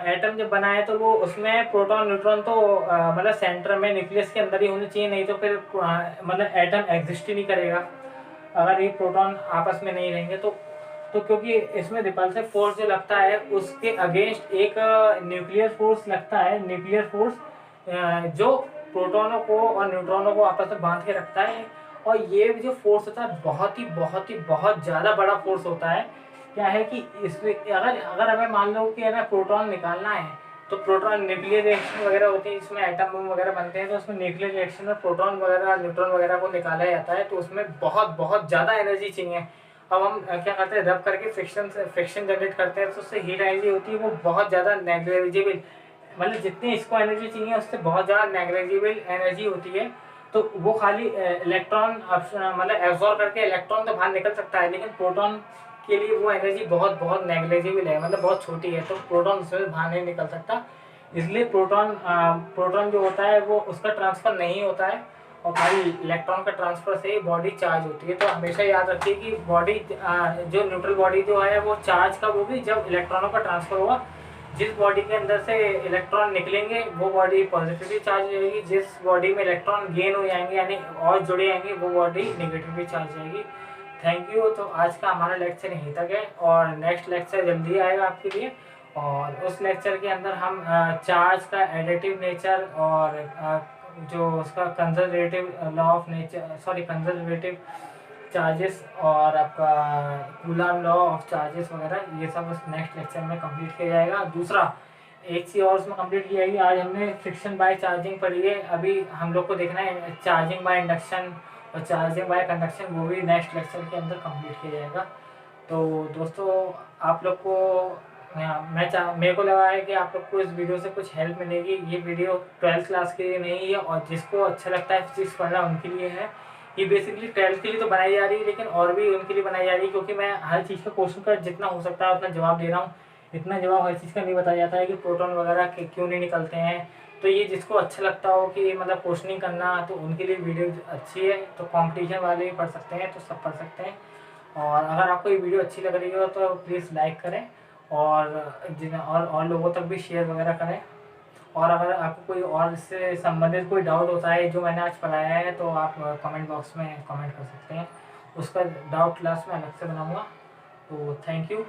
एटम जब बना है तो वो उसमें प्रोटॉन न्यूट्रॉन तो मतलब सेंटर में न्यूक्लियस के अंदर ही होनी चाहिए, नहीं तो फिर मतलब एटम एग्जिस्ट ही नहीं करेगा अगर ये प्रोटॉन आपस में नहीं रहेंगे। तो क्योंकि इसमें रिपल्सिव फोर्स जो लगता है उसके अगेंस्ट एक न्यूक्लियर फोर्स लगता है, न्यूक्लियर फोर्स जो प्रोटॉनों को और न्यूट्रॉनों को आपस में बांध के रखता है। और ये जो फोर्स होता है बहुत ज़्यादा बड़ा फोर्स होता है। क्या है कि इसमें अगर अगर हमें मान लो कि हमें प्रोटॉन निकालना है, तो प्रोटॉन न्यूक्लियर रिएक्शन वगैरह होती है जिसमें एटम बम वगैरह बनते हैं, तो उसमें न्यूक्लियर रिएक्शन में प्रोटॉन वगैरह न्यूट्रॉन वगैरह को निकाला जाता है, तो उसमें बहुत बहुत ज़्यादा एनर्जी चाहिए। अब हम क्या करते हैं, रब करके फ्रिक्शन जनरेट करते हैं, तो उससे हीट एनर्जी होती है वो बहुत ज़्यादा नेग्लिजिबल, मतलब जितनी इसको एनर्जी चाहिए उससे बहुत ज़्यादा नेग्लिजिबल एनर्जी होती है। तो वो खाली इलेक्ट्रॉन मतलब एब्जॉर्ब करके इलेक्ट्रॉन तो बाहर निकल सकता है, लेकिन प्रोटॉन के लिए वो एनर्जी बहुत बहुत नेग्लिजिबल है, मतलब बहुत छोटी है, तो प्रोटॉन उसमें बाहर नहीं निकल सकता। इसलिए प्रोटॉन जो होता है वो उसका ट्रांसफर नहीं होता है, और खाली इलेक्ट्रॉन का ट्रांसफर से ही बॉडी चार्ज होती है। तो हमेशा याद रखिए कि बॉडी जो न्यूट्रल बॉडी जो है वो चार्ज का वो भी जब इलेक्ट्रॉनों का ट्रांसफर होगा। जिस बॉडी के अंदर से इलेक्ट्रॉन निकलेंगे वो बॉडी पॉजिटिवली चार्ज हो जाएगी, जिस बॉडी में इलेक्ट्रॉन गेन हो जाएंगे यानी और जुड़े जाएंगे वो बॉडी नेगेटिवली चार्ज हो जाएगी। Thank you. तो आज का हमारा लेक्चर यहीं तक है और नेक्स्ट लेक्चर जल्दी आएगा आपके लिए, और उस लेक्चर के अंदर हम चार्ज का एडिटिव नेचर और जो उसका conservative law of nature, sorry conservative charges और आपका कूलम लॉ ऑफ चार्जेस वगैरह, ये सब उस नेक्स्ट लेक्चर में कंप्लीट किया जाएगा। दूसरा एक चीज़ और उसमें कंप्लीट की जाएगी। आज हमने फ्रिक्शन बाय चार्जिंग पढ़ी है, अभी हम लोग को देखना है चार्जिंग बाय इंडक्शन और चार्जिंग बाय कंडक्शन, वो भी नेक्स्ट लेक्चर के अंदर कंप्लीट किया जाएगा। तो दोस्तों आप लोग को मेरे को लगा है कि आप लोग को इस वीडियो से कुछ हेल्प मिलेगी। ये वीडियो 12th क्लास के लिए नहीं है, और जिसको अच्छा लगता है फिजिक्स पढ़ना उनके लिए है। ये बेसिकली 12th के लिए तो बनाई जा रही है, लेकिन और भी उनके लिए बनाई जा रही है, क्योंकि मैं हर चीज़ का क्वेश्चन का जितना हो सकता है उतना जवाब दे रहा हूँ। इतना जवाब हर चीज़ का नहीं बताया जाता है कि प्रोटॉन वगैरह के क्यों नहीं निकलते हैं। तो ये जिसको अच्छा लगता हो कि मतलब क्वेश्चनिंग करना, तो उनके लिए वीडियो अच्छी है। तो कॉम्पिटिशन वाले भी पढ़ सकते हैं, तो सब पढ़ सकते हैं। और अगर आपको ये वीडियो अच्छी लग रही हो तो प्लीज़ लाइक करें और लोगों तक भी शेयर वगैरह करें। और अगर आपको कोई और इससे संबंधित कोई डाउट होता है जो मैंने आज पढ़ाया है, तो आप कमेंट बॉक्स में कमेंट कर सकते हैं। उसका डाउट क्लास में अलग से बनाऊंगा। तो थैंक यू।